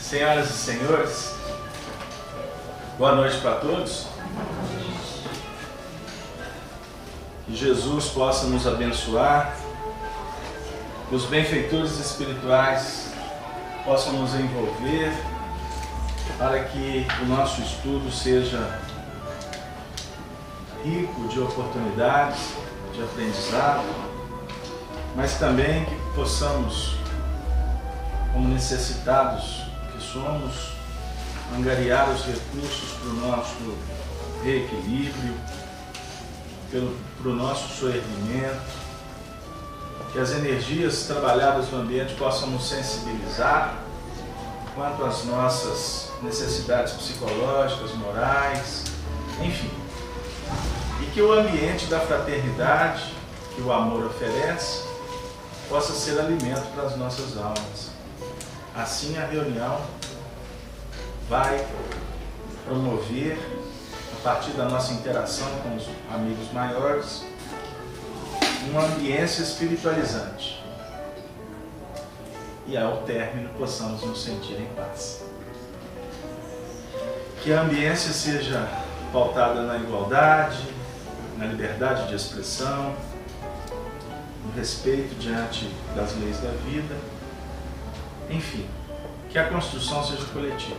Senhoras e senhores, boa noite para todos. Que Jesus possa nos abençoar, que os benfeitores espirituais possam nos envolver para que o nosso estudo seja rico de oportunidades, de aprendizado, mas também que possamos, como necessitados que somos, angariar os recursos para o nosso reequilíbrio, para o nosso soerguimento, que as energias trabalhadas no ambiente possam nos sensibilizar quanto às nossas necessidades psicológicas, morais, enfim. E que o ambiente da fraternidade que o amor oferece possa ser alimento para as nossas almas. Assim a reunião vai promover, a partir da nossa interação com os amigos maiores, uma ambiência espiritualizante. E ao término possamos nos sentir em paz. Que a ambiência seja pautada na igualdade, na liberdade de expressão, no respeito diante das leis da vida, enfim, que a construção seja coletiva.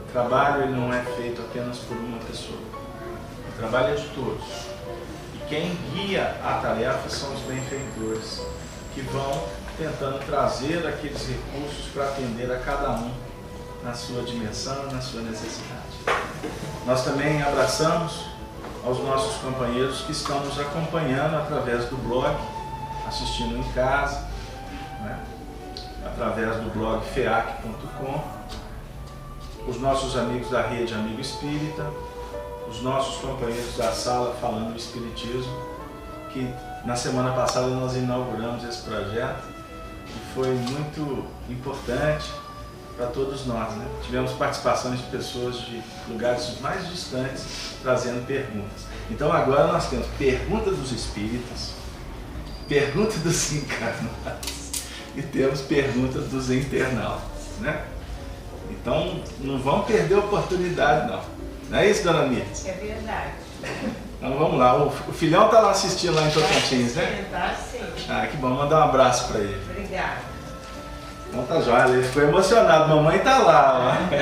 O trabalho ele não é feito apenas por uma pessoa, o trabalho é de todos. E quem guia a tarefa são os benfeitores, que vão tentando trazer aqueles recursos para atender a cada um na sua dimensão, na sua necessidade. Nós também abraçamos aos nossos companheiros que estão nos acompanhando através do blog, assistindo em casa, né? Através do blog feac.com, os nossos amigos da rede Amigo Espírita, os nossos companheiros da sala Falando Espiritismo, que na semana passada nós inauguramos esse projeto e foi muito importante para todos nós, né? Tivemos participações de pessoas de lugares mais distantes trazendo perguntas. Então agora nós temos pergunta dos espíritos, pergunta dos encarnados e temos pergunta dos internautas, né? Então não vão perder a oportunidade não. Não é isso, dona Mirtz? É verdade. Então vamos lá, o filhão está lá assistindo lá em Tocantins, né? Tá sim. Ah, que bom, mandar um abraço para ele. Obrigada. Então tá jóia, ele ficou emocionado, mamãe tá lá, ó.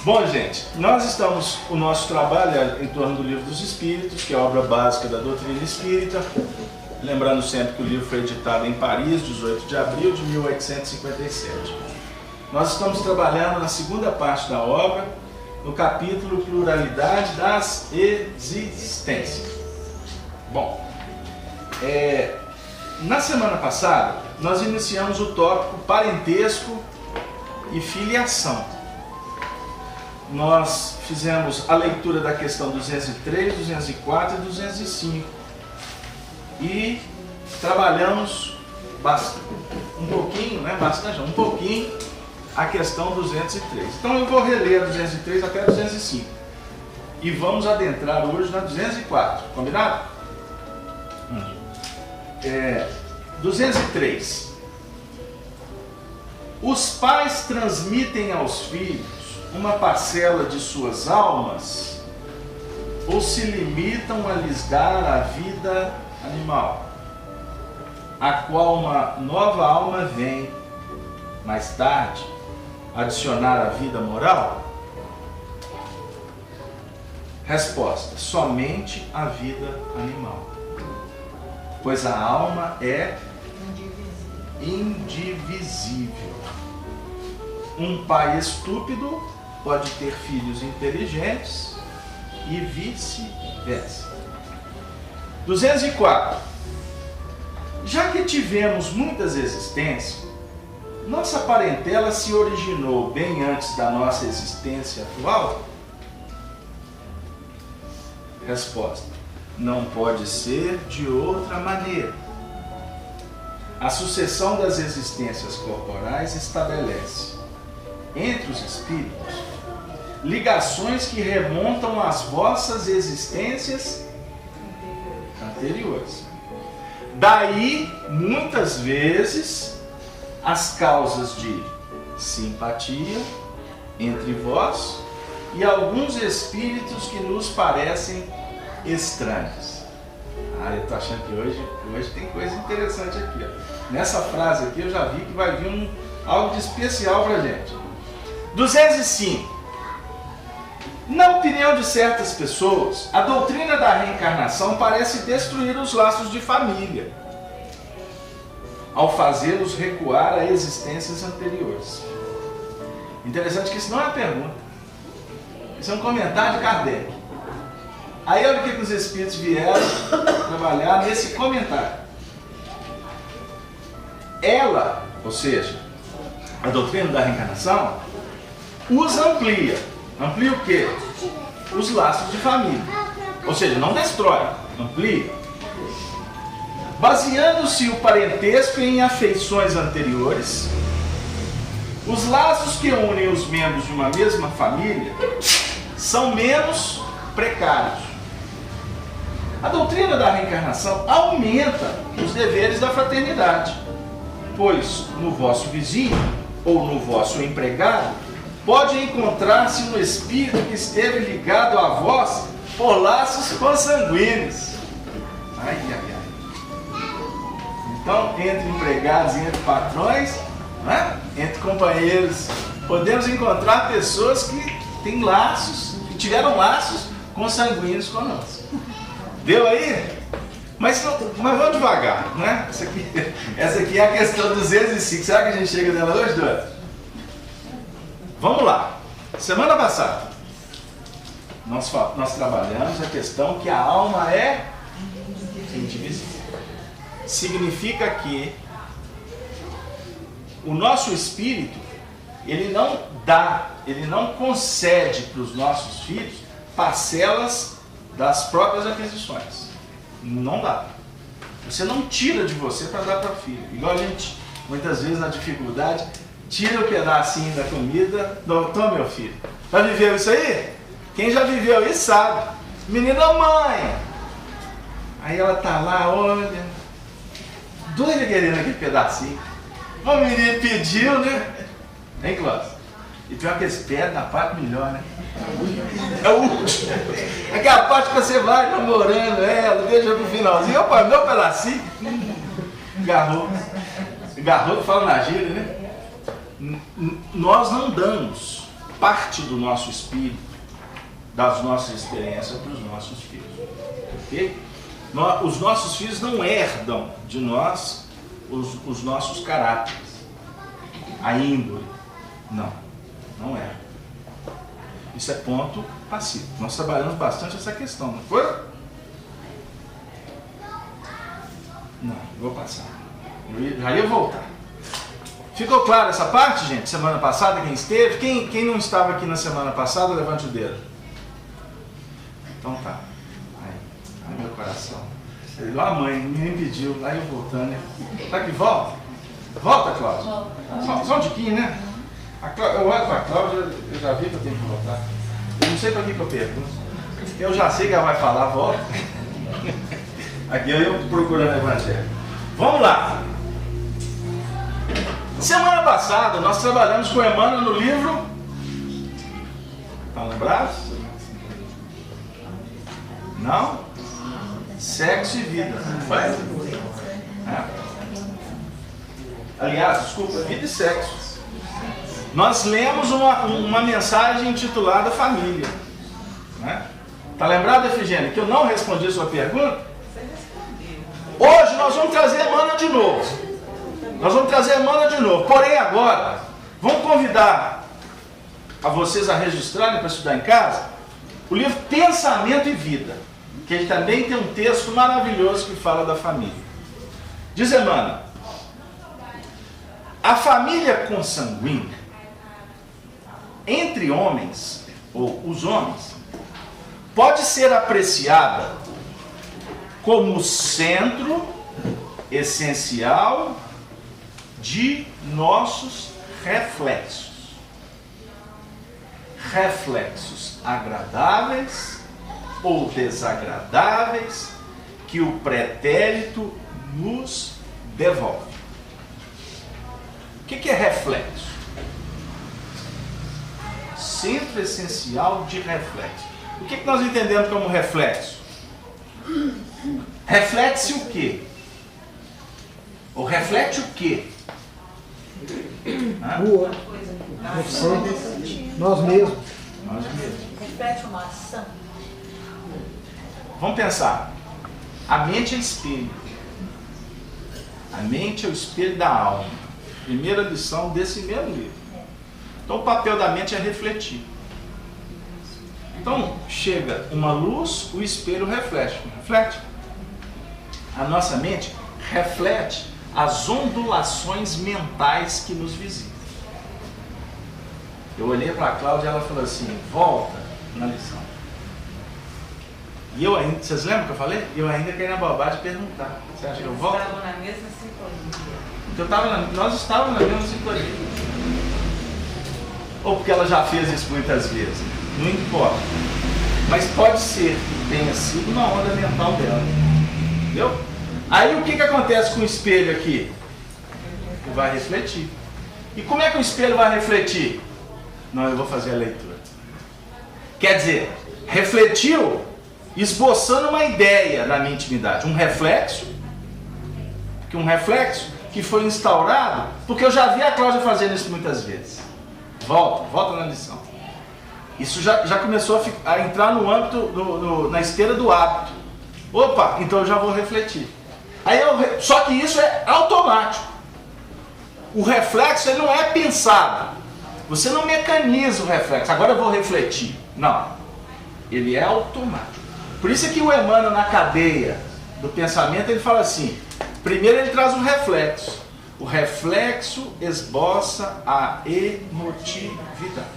Bom, gente, nós estamos, o nosso trabalho é em torno do Livro dos Espíritos, que é a obra básica da doutrina espírita. Lembrando sempre que o livro foi editado em Paris, 18 de abril de 1857. Nós estamos trabalhando na segunda parte da obra, no capítulo Pluralidade das Existências. Bom, na semana passada, nós iniciamos o tópico parentesco e filiação. Nós fizemos a leitura da questão 203, 204 e 205 e trabalhamos um pouquinho a questão 203. Então eu vou reler a 203 até a 205 e vamos adentrar hoje na 204, combinado? 203. Os pais transmitem aos filhos uma parcela de suas almas ou se limitam a lhes dar a vida animal, a qual uma nova alma vem, mais tarde, adicionar a vida moral? Resposta: somente a vida animal, pois a alma é indivisível. Um pai estúpido pode ter filhos inteligentes e vice-versa. 204. Já que tivemos muitas existências, nossa parentela se originou bem antes da nossa existência atual? Resposta: não pode ser de outra maneira. A sucessão das existências corporais estabelece, entre os espíritos, ligações que remontam às vossas existências anteriores. Daí, muitas vezes, as causas de simpatia entre vós e alguns espíritos que nos parecem estranhos. Eu estou achando que hoje tem coisa interessante aqui. Ó. Nessa frase aqui eu já vi que vai vir algo de especial para a gente. 205. Na opinião de certas pessoas, a doutrina da reencarnação parece destruir os laços de família, ao fazê-los recuar a existências anteriores. Interessante que isso não é uma pergunta. Isso é um comentário de Kardec. Aí olha o que os espíritos vieram trabalhar nesse comentário. Ela, ou seja, a doutrina da reencarnação, os amplia. Amplia o quê? Os laços de família. Ou seja, não destrói, amplia. Baseando-se o parentesco em afeições anteriores, os laços que unem os membros de uma mesma família são menos precários. A doutrina da reencarnação aumenta os deveres da fraternidade, pois no vosso vizinho ou no vosso empregado pode encontrar-se um espírito que esteve ligado a vós por laços consanguíneos. Ai, ai, ai. Então, entre empregados e entre patrões, né? Entre companheiros, podemos encontrar pessoas que têm laços, que tiveram laços consanguíneos conosco. Deu aí? Mas vamos devagar, né? Essa aqui é a questão 205. Será que a gente chega nela hoje, Dora? Vamos lá. Semana passada, nós trabalhamos a questão que a alma é indivisível. Significa que o nosso espírito, ele não concede para os nossos filhos parcelas das próprias aquisições. Não dá. Você não tira de você para dar para o filho. Igual a gente, muitas vezes na dificuldade, tira o pedacinho da comida, toma meu filho. Já viveu isso aí? Quem já viveu isso sabe. Menina, mãe! Aí ela tá lá, olha, doida querendo aquele pedacinho. O menino pediu, né? Hein, Cláudio? E pior que eles pedem na parte melhor, né? É o último. É aquela parte que você vai namorando ela, deixa pro finalzinho. Opa, meu pedacinho. Garrou. Garrou que fala na gíria, né? Nós não damos parte do nosso espírito, das nossas experiências para os nossos filhos. Ok? Os nossos filhos não herdam de nós os nossos caráteres, a índole. Não é. Isso é ponto passivo. Nós trabalhamos bastante essa questão, não foi? Não, vou passar. Já ia voltar. Ficou claro essa parte, gente? Semana passada, quem esteve? Quem não estava aqui na semana passada, levante o dedo. Então tá. Ai, meu coração. Igual a mãe, me pediu, lá eu voltando. Tá que volta? Volta, Cláudia. Só um tiquinho, né? Eu olho para a Cláudia, eu já vi que eu tenho que voltar. Eu não sei para que eu pergunto. Eu já sei que ela vai falar, volta. Aqui eu procurando o evangelho. Vamos lá. Semana passada nós trabalhamos com Emmanuel no livro. Estão lembrados? Não? Sexo e vida. Foi? Aliás, desculpa, vida e sexo. Nós lemos uma mensagem intitulada Família. Né? Tá lembrado, Efigênia, que eu não respondi a sua pergunta? Hoje nós vamos trazer Emmanuel de novo. Porém, agora, vamos convidar a vocês a registrarem para estudar em casa o livro Pensamento e Vida, que ele também tem um texto maravilhoso que fala da família. Diz Emmanuel: a família consanguínea entre homens, ou os homens, pode ser apreciada como centro essencial de nossos reflexos. Reflexos agradáveis ou desagradáveis que o pretérito nos devolve. que é reflexo? Centro essencial de reflexo. O que nós entendemos como reflexo? Reflete-se o quê? Ou reflete o quê? Nós mesmos. Reflete uma ação. Vamos pensar. A mente é espelho. A mente é o espelho da alma. Primeira lição desse mesmo livro. Então o papel da mente é refletir. Então chega uma luz, o espelho reflete. Reflete. A nossa mente reflete as ondulações mentais que nos visitam. Eu olhei para a Cláudia e ela falou assim, volta na lição. E eu ainda, vocês lembram que eu falei? Eu ainda queria na bobagem perguntar. Você acha que eu volto? Estavam na mesma sintonia. Então, nós estávamos na mesma sintonia. Ou porque ela já fez isso muitas vezes. Não importa. Mas pode ser que tenha sido uma onda mental dela. Entendeu? Aí o que acontece com o espelho aqui? Ele vai refletir. E como é que o espelho vai refletir? Não, eu vou fazer a leitura. Quer dizer, refletiu esboçando uma ideia na minha intimidade. Um reflexo que foi instaurado, porque eu já vi a Cláudia fazendo isso muitas vezes. Volta na lição. Isso já começou a entrar no âmbito, na esteira do hábito. Opa, então eu já vou refletir. Só que isso é automático. O reflexo ele não é pensado. Você não mecaniza o reflexo. Agora eu vou refletir. Não. Ele é automático. Por isso é que o Emmanuel, na cadeia do pensamento, ele fala assim: primeiro ele traz um reflexo. O reflexo esboça a emotividade.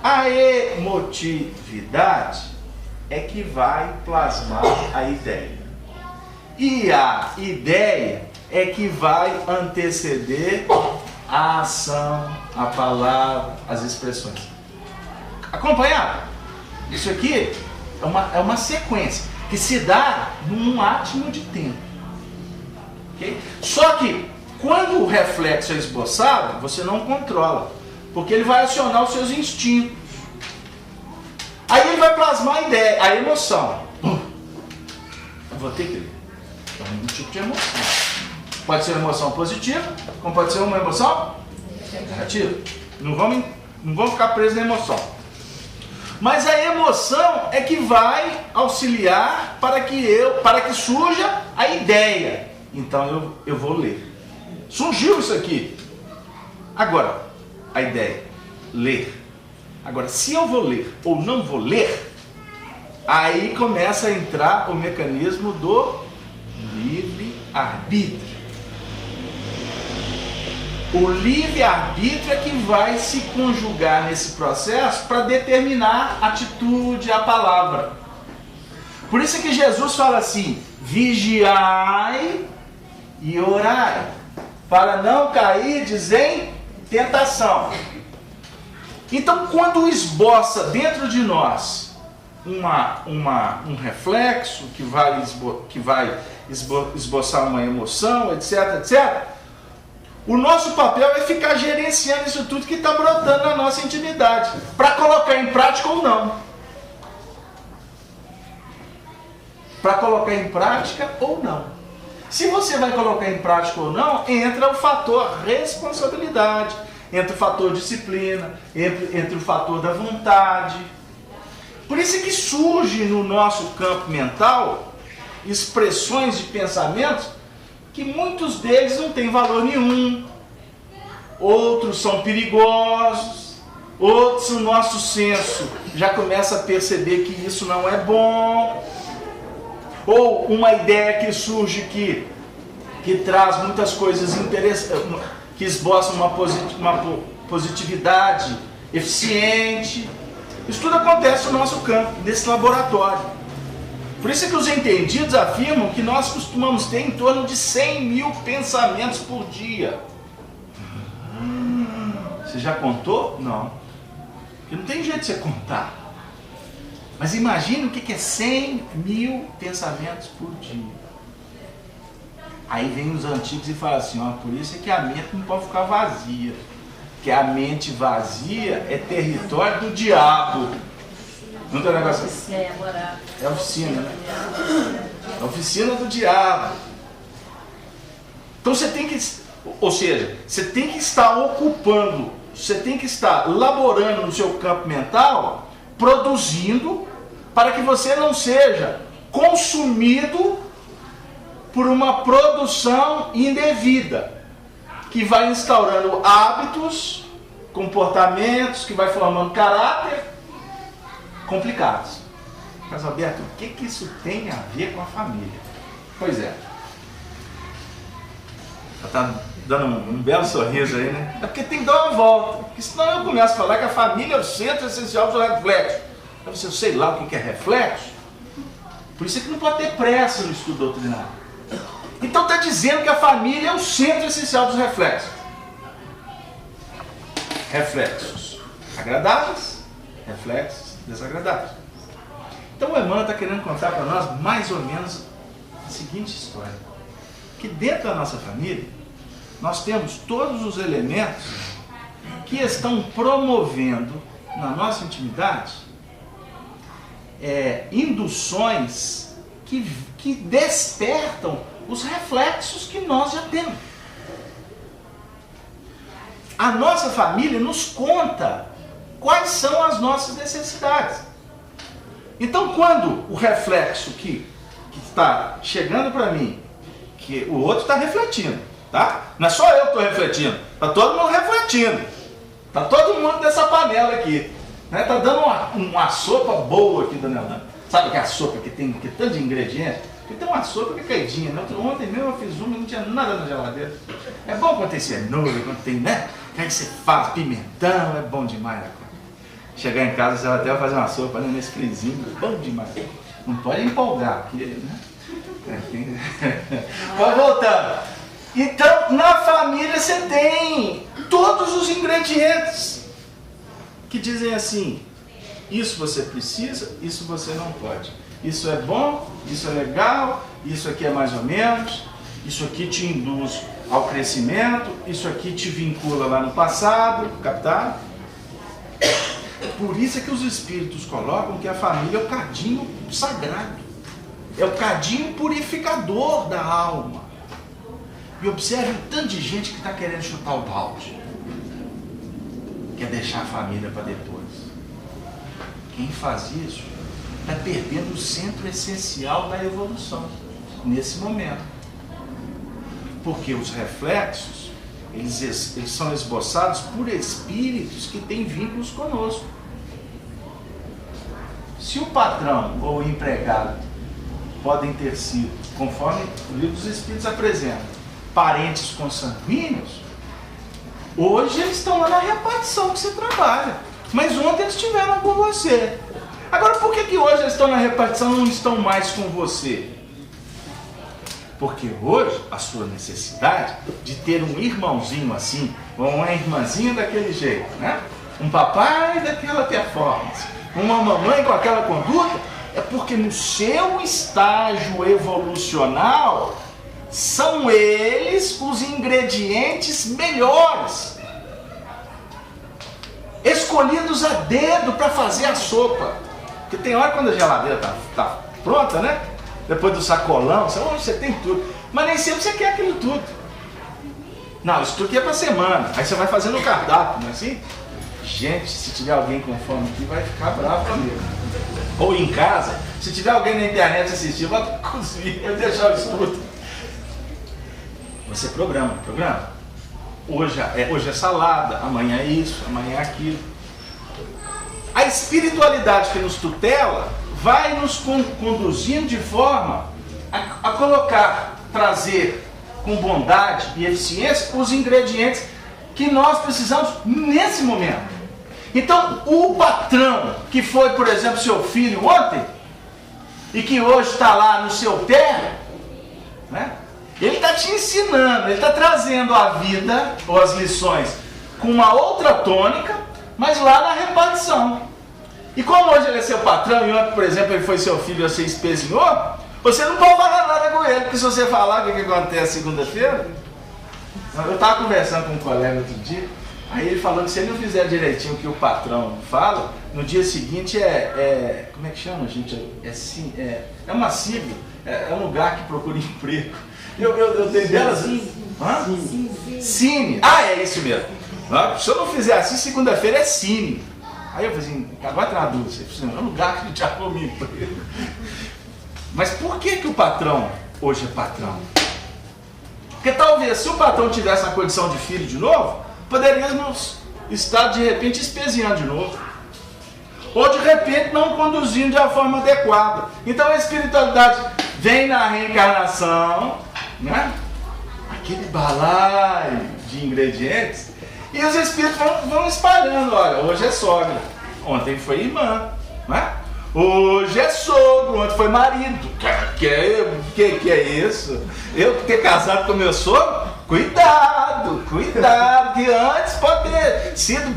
A emotividade é que vai plasmar a ideia. E a ideia é que vai anteceder a ação, a palavra, as expressões. Acompanharam? Isso aqui é uma sequência que se dá num átimo de tempo. Okay? Só que quando o reflexo é esboçado, você não controla, porque ele vai acionar os seus instintos. Aí ele vai plasmar a ideia, a emoção. Eu vou ter que ler. É um tipo de emoção. Pode ser uma emoção positiva, como pode ser uma emoção negativa. Não vamos ficar presos na emoção. Mas a emoção é que vai auxiliar para que surja a ideia. Então eu vou ler. Surgiu isso aqui. Agora, a ideia, ler. Agora, se eu vou ler ou não vou ler, aí começa a entrar o mecanismo do livre-arbítrio. O livre-arbítrio é que vai se conjugar nesse processo para determinar a atitude, a palavra. Por isso é que Jesus fala assim: vigiai e orai, para não cairdes em tentação. Então, quando esboça dentro de nós um reflexo que vai esboçar uma emoção, etc, etc, o nosso papel é ficar gerenciando isso tudo que está brotando na nossa intimidade, para colocar em prática ou não. Para colocar em prática ou não. Se você vai colocar em prática ou não, entra o fator responsabilidade, entra o fator disciplina, entra o fator da vontade. Por isso é que surge no nosso campo mental expressões de pensamentos que muitos deles não têm valor nenhum, outros são perigosos, outros o nosso senso já começa a perceber que isso não é bom, ou uma ideia que surge que traz muitas coisas interessantes, que esboça uma positividade eficiente. Isso tudo acontece no nosso campo, nesse laboratório. Por isso é que os entendidos afirmam que nós costumamos ter em torno de 100 mil pensamentos por dia. Você já contou? Não. Porque não tem jeito de você contar. Mas imagine o que é 100 mil pensamentos por dia. Aí vem os antigos e falam assim, ó, por isso é que a mente não pode ficar vazia. Que a mente vazia é território do diabo. Não tem negócio assim? É a oficina, né? É a oficina do diabo. Então você tem que, ou seja, você tem que estar ocupando, você tem que estar laborando no seu campo mental, produzindo, para que você não seja consumido por uma produção indevida, que vai instaurando hábitos, comportamentos, que vai formando caráter complicados. Mas, Alberto, o que isso tem a ver com a família? Pois é. Ela está dando um belo sorriso aí, né? É porque tem que dar uma volta. Porque senão eu começo a falar que a família é o centro essencial do reflexo. Eu sei lá o que é reflexo. Por isso é que não pode ter pressa no estudo doutrinário. Então está dizendo que a família é o centro essencial dos reflexos. Reflexos agradáveis, reflexos desagradáveis. Então o Emmanuel está querendo contar para nós mais ou menos a seguinte história. Que dentro da nossa família, nós temos todos os elementos que estão promovendo na nossa intimidade induções que despertam os reflexos que nós já temos. A nossa família nos conta quais são as nossas necessidades. Então, quando o reflexo que está chegando para mim, que o outro está refletindo, tá? Não é só eu que estou refletindo, está todo mundo refletindo. Está todo mundo nessa panela aqui. Né? Tá dando uma sopa boa aqui, dona Elana. Sabe aquela sopa que tem tanto de ingrediente? Porque tem uma sopa que é caidinha, né? Ontem mesmo eu fiz uma e não tinha nada na geladeira. É bom quando tem cenoura, quando tem, né? Que aí você faz pimentão, é bom demais a coisa. Chegar em casa, você vai até fazer uma sopa nesse frisinho, bom demais. Não pode empolgar, porque, né? Vai voltando. Então, na família você tem todos os ingredientes que dizem assim: isso você precisa, isso você não pode. Isso é bom, isso é legal, isso aqui é mais ou menos, isso aqui te induz ao crescimento, isso aqui te vincula lá no passado, captaram? Por isso é que os espíritos colocam que a família é o cadinho sagrado, é o cadinho purificador da alma. E observe o tanto de gente que está querendo chutar o balde, quer deixar a família para depois. Quem faz isso está perdendo o centro essencial da evolução nesse momento. Porque os reflexos, eles são esboçados por espíritos que têm vínculos conosco. Se o patrão ou o empregado podem ter sido, conforme o livro dos Espíritos apresenta, parentes consanguíneos, hoje eles estão lá na repartição que você trabalha. Mas ontem eles estiveram com você. Agora, por que hoje eles estão na repartição e não estão mais com você? Porque hoje a sua necessidade de ter um irmãozinho assim, ou uma irmãzinha daquele jeito, né? Um papai daquela performance, uma mamãe com aquela conduta, é porque no seu estágio evolucional são eles os ingredientes melhores, escolhidos a dedo para fazer a sopa. Porque tem hora quando a geladeira tá pronta, né? Depois do sacolão, você tem tudo. Mas nem sempre você quer aquilo tudo. Não, isso tudo aqui é para semana. Aí você vai fazendo o cardápio, não é assim? Gente, se tiver alguém com fome aqui, vai ficar bravo comigo. Ou em casa, se tiver alguém na internet assistindo, vai cozinhar, eu deixar isso tudo. Você programa. Hoje é salada, amanhã é isso, amanhã é aquilo. A espiritualidade que nos tutela vai nos conduzindo de forma a colocar, trazer com bondade e eficiência os ingredientes que nós precisamos nesse momento. Então, o patrão que foi, por exemplo, seu filho ontem e que hoje está lá no seu terra, né? Ele está te ensinando, ele está trazendo a vida ou as lições com uma outra tônica, mas lá na repartição. E como hoje ele é seu patrão e ontem, por exemplo, ele foi seu filho e você espezinhou, Você não pode falar nada com ele, porque se você falar o que acontece segunda-feira... Eu estava conversando com um colega outro dia, aí ele falou que se ele não fizer direitinho o que o patrão fala, no dia seguinte como é que chama, gente? É uma sigla, é um lugar que procura emprego. Eu tenho delas... Cine. É isso mesmo. Se eu não fizer assim, segunda-feira é cine. Aí eu falei assim, agora traduz, é um lugar que a gente arruma emprego. Mas por que o patrão hoje é patrão? Porque talvez se o patrão tivesse a condição de filho de novo, poderíamos estar de repente espezinhando de novo. Ou de repente não conduzindo de uma forma adequada. Então a espiritualidade vem na reencarnação, né? Aquele balaio de ingredientes, e os espíritos vão espalhando. Olha, hoje é sogra, ontem foi irmã, né? Hoje é sogro, ontem foi marido. Que é isso? Eu ter casado com meu sogro? Cuidado, que antes pode ter sido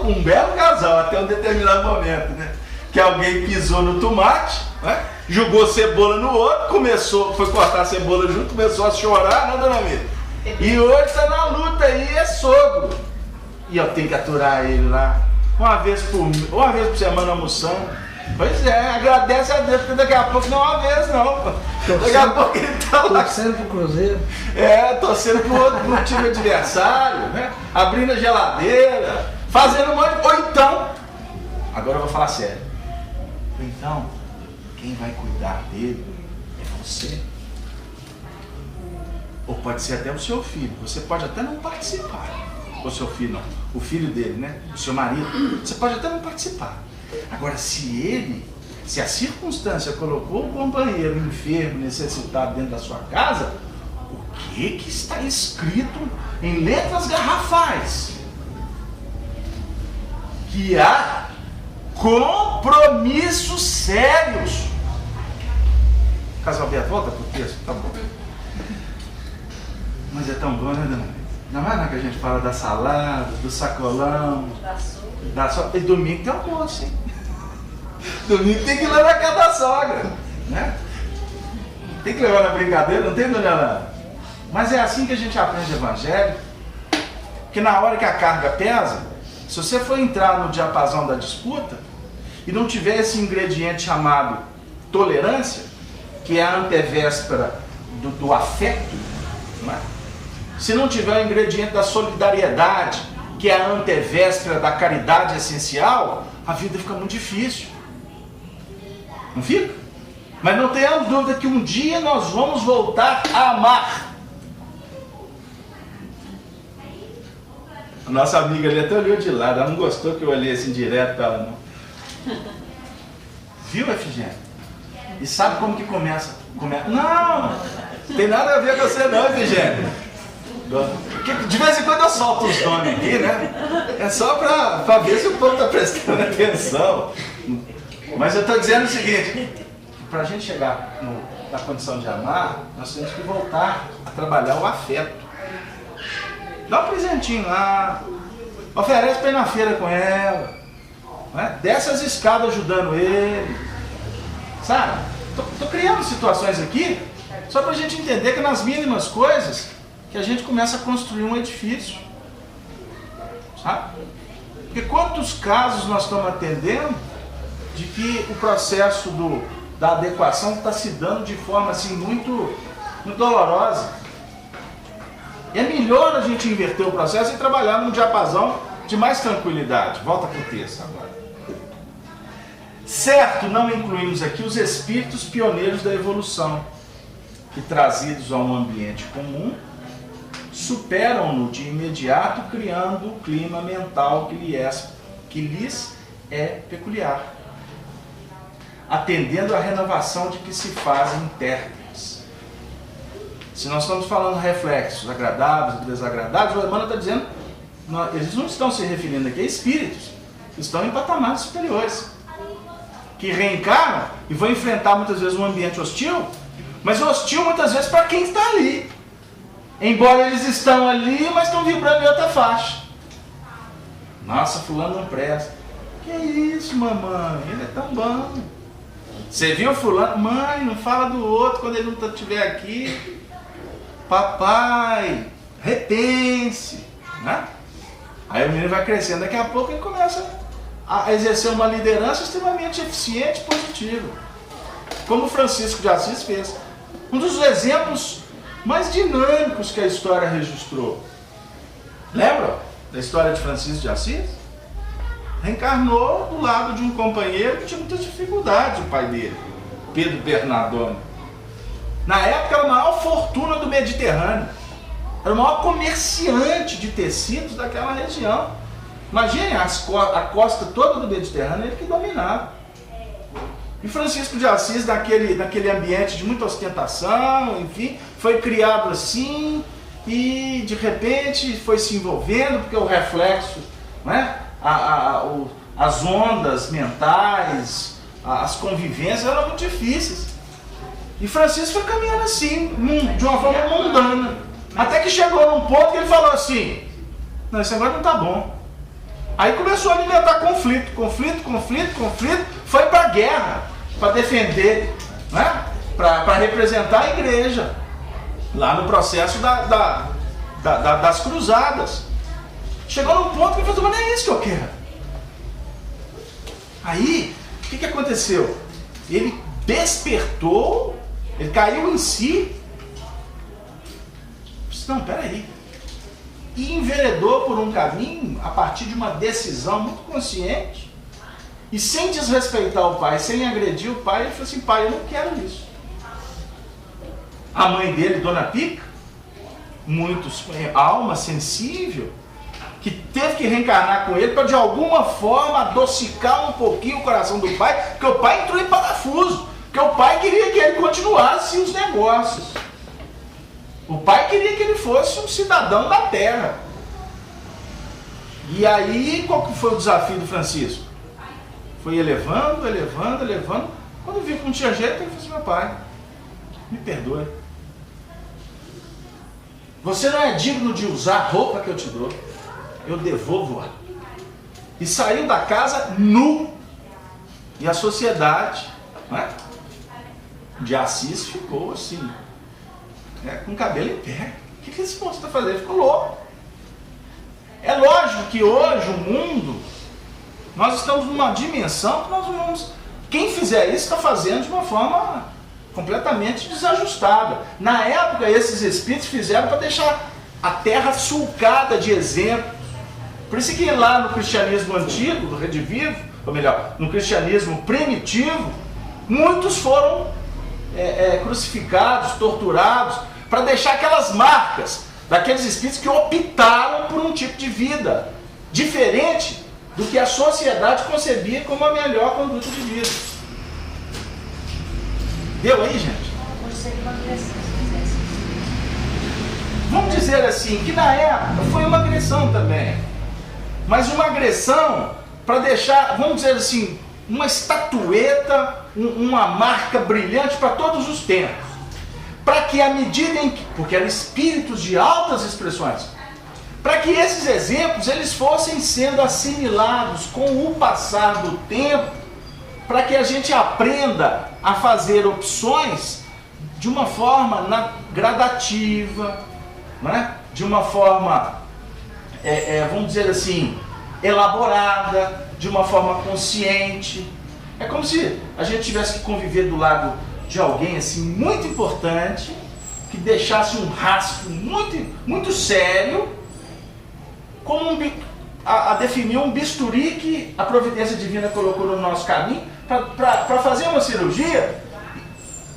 um belo casal, até um determinado momento, né? Que alguém pisou no tomate, né? Jogou cebola no outro, foi cortar a cebola junto, começou a chorar, né, dona Mira? E hoje está na luta aí, é sogro. E eu tenho que aturar ele lá, uma vez por semana almoçando. Pois é, agradece a Deus, porque daqui a pouco não é uma vez não. Daqui a pouco ele está lá. Torcendo pro Cruzeiro. Torcendo pro time adversário, né? Abrindo a geladeira, fazendo um monte de... Ou então, agora eu vou falar sério. Então, quem vai cuidar dele é você. Ou pode ser até o seu filho. Você pode até não participar. O seu filho não. O filho dele, né? O seu marido. Você pode até não participar. Agora, se a circunstância colocou o companheiro enfermo, necessitado dentro da sua casa, o que está escrito em letras garrafais? Que há compromissos sérios. Casal Beto, volta pro texto, tá bom. Mas é tão bom, né, dona? Não é mais que a gente fala da salada, do sacolão, da sopa. E domingo tem almoço, hein? Domingo tem que ir lá na casa da sogra, né? Tem que levar na brincadeira, não tem, dona Ana? Mas é assim que a gente aprende o evangelho. Que na hora que a carga pesa, se você for entrar no diapasão da disputa e não tiver esse ingrediente chamado tolerância, que é a antevéspera do afeto, né? Se não tiver o ingrediente da solidariedade, que é a antevéspera da caridade essencial, a vida fica muito difícil. Não fica? Mas não tenhamos dúvida que um dia nós vamos voltar a amar. A nossa amiga ali até olhou de lado, ela não gostou que eu olhei assim direto para ela, não. Viu, Efigênia? E sabe como que começa? Não! Tem nada a ver com você não, Efigênia. De vez em quando eu solto os nomes aqui, né? É só para ver se o povo está prestando atenção. Mas eu estou dizendo o seguinte, para a gente chegar na condição de amar, nós temos que voltar a trabalhar o afeto. Dá um presentinho lá, oferece para ir na feira com ela, né? Desce as escadas ajudando ele, sabe? Estou criando situações aqui só para a gente entender que nas mínimas coisas que a gente começa a construir um edifício, sabe? Porque quantos casos nós estamos atendendo de que o processo da adequação está se dando de forma assim muito, muito dolorosa. E é melhor a gente inverter o processo e trabalhar num diapasão de mais tranquilidade. Volta para o texto agora. Certo, não incluímos aqui os espíritos pioneiros da evolução, que trazidos a um ambiente comum, superam-no de imediato, criando o clima mental que lhes é peculiar, atendendo à renovação de que se fazem intérpretes. Se nós estamos falando reflexos agradáveis e desagradáveis, o Emmanuel está dizendo, eles não estão se referindo aqui a espíritos, estão em patamares superiores, que reencarnam e vão enfrentar muitas vezes um ambiente hostil, mas hostil muitas vezes para quem está ali. Embora eles estão ali, mas estão vibrando em outra faixa. Nossa, fulano não presta. Que isso, mamãe? Ele é tão bom. Você viu fulano? Mãe, não fala do outro quando ele não estiver aqui. Papai, repense. Né? Aí o menino vai crescendo. Daqui a pouco ele começa a exercer uma liderança extremamente eficiente e positiva. Como Francisco de Assis fez. Um dos exemplos mais dinâmicos que a história registrou. Lembra da história de Francisco de Assis? Reencarnou do lado de um companheiro que tinha muitas dificuldades, o pai dele, Pedro Bernardone. Na época era a maior fortuna do Mediterrâneo. Era o maior comerciante de tecidos daquela região. Imagine a costa toda do Mediterrâneo, ele que dominava. E Francisco de Assis, naquele ambiente de muita ostentação, enfim, foi criado assim e de repente foi se envolvendo, porque o reflexo, né, as ondas mentais, as convivências eram muito difíceis. E Francisco foi caminhando assim, de uma forma mundana. Até que chegou num ponto que ele falou assim: não, esse negócio não tá bom. Aí começou a alimentar conflito, foi para a guerra, para defender, né? Para representar a igreja, lá no processo das cruzadas. Chegou num ponto que ele falou: mas não é isso que eu quero. Aí, o que aconteceu? Ele despertou, ele caiu em si. Não, peraí. E enveredou por um caminho a partir de uma decisão muito consciente e sem desrespeitar o pai, sem agredir o pai. Ele falou assim: pai, eu não quero isso. A mãe dele, Dona Pica, alma sensível, que teve que reencarnar com ele para de alguma forma adocicar um pouquinho o coração do pai, porque o pai entrou em parafuso, porque o pai queria que ele continuasse os negócios. O pai queria que ele fosse um cidadão da terra. E aí, qual que foi o desafio do Francisco? Foi elevando. Quando viu que não tinha jeito, ele falou assim: meu pai, me perdoe. Você não é digno de usar a roupa que eu te dou. Eu devolvo-a. E saiu da casa nu. E a sociedade, né, de Assis ficou assim, com o cabelo em pé. O que esse moço está fazendo? Ele ficou louco. É lógico que hoje o mundo, nós estamos numa dimensão que nós vamos... Quem fizer isso está fazendo de uma forma completamente desajustada. Na época, esses espíritos fizeram para deixar a terra sulcada de exemplos. Por isso que lá no cristianismo antigo, do Redivivo, ou melhor, no cristianismo primitivo, muitos foram crucificados, torturados, para deixar aquelas marcas daqueles espíritos que optaram por um tipo de vida diferente do que a sociedade concebia como a melhor conduta de vida. Deu aí, gente? Vamos dizer assim, que na época foi uma agressão também, mas uma agressão para deixar, vamos dizer assim, uma estatueta, uma marca brilhante para todos os tempos. Para que à medida em que, porque eram espíritos de altas expressões, para que esses exemplos eles fossem sendo assimilados com o passar do tempo, para que a gente aprenda a fazer opções de uma forma gradativa, né? De uma forma, vamos dizer assim, elaborada, de uma forma consciente. É como se a gente tivesse que conviver do lado de alguém assim muito importante, que deixasse um rastro muito sério, como a definir um bisturi que a providência divina colocou no nosso caminho para fazer uma cirurgia,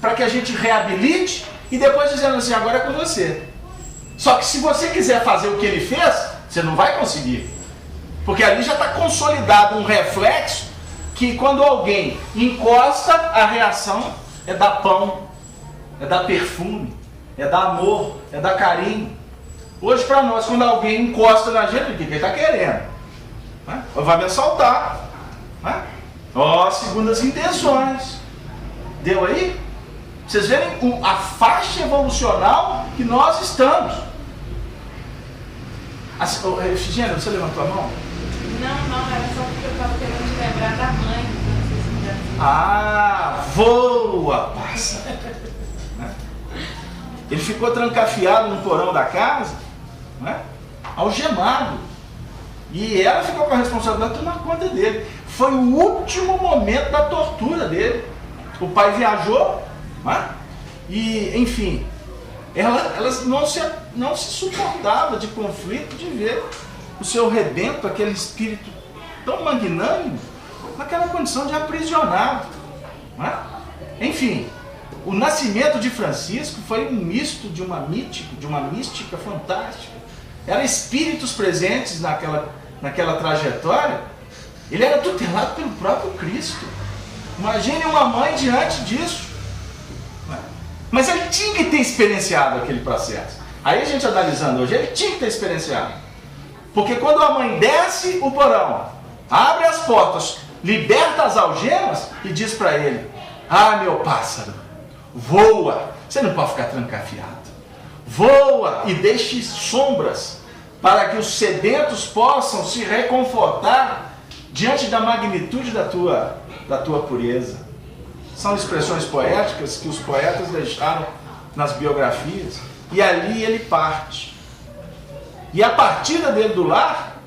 para que a gente reabilite e depois dizendo assim: agora é com você. Só que se você quiser fazer o que ele fez, você não vai conseguir, porque ali já está consolidado um reflexo que quando alguém encosta, a reação é dar pão, é dar perfume, é dar amor, é dar carinho. Hoje para nós, quando alguém encosta na gente, o que ele está querendo? Né? Vai me assaltar. Né? Segundas intenções. Deu aí? Vocês verem a faixa evolucional que nós estamos. Efigênia, você levantou a mão? Não, era só porque eu estava querendo te lembrar da mãe. Ah, voa, pássaro. Ele ficou trancafiado no porão da casa, né? Algemado. E ela ficou com a responsabilidade de tomar conta dele. Foi o último momento da tortura dele. O pai viajou, né? E, enfim, elas não se suportavam de conflito, de ver o seu rebento, aquele espírito tão magnânimo, naquela condição de aprisionado, né? Enfim, o nascimento de Francisco foi um misto de uma mística fantástica. Eram espíritos presentes naquela trajetória. Ele era tutelado pelo próprio Cristo. Imagine uma mãe diante disso. Mas ele tinha que ter experienciado aquele processo. Aí a gente analisando hoje, ele tinha que ter experienciado. Porque quando a mãe desce o porão, abre as portas, liberta as algemas e diz para ele: ah, meu pássaro, voa. Você não pode ficar trancafiado. Voa e deixe sombras para que os sedentos possam se reconfortar diante da magnitude da tua pureza. São expressões poéticas que os poetas deixaram nas biografias. E ali ele parte. E a partida dele do lar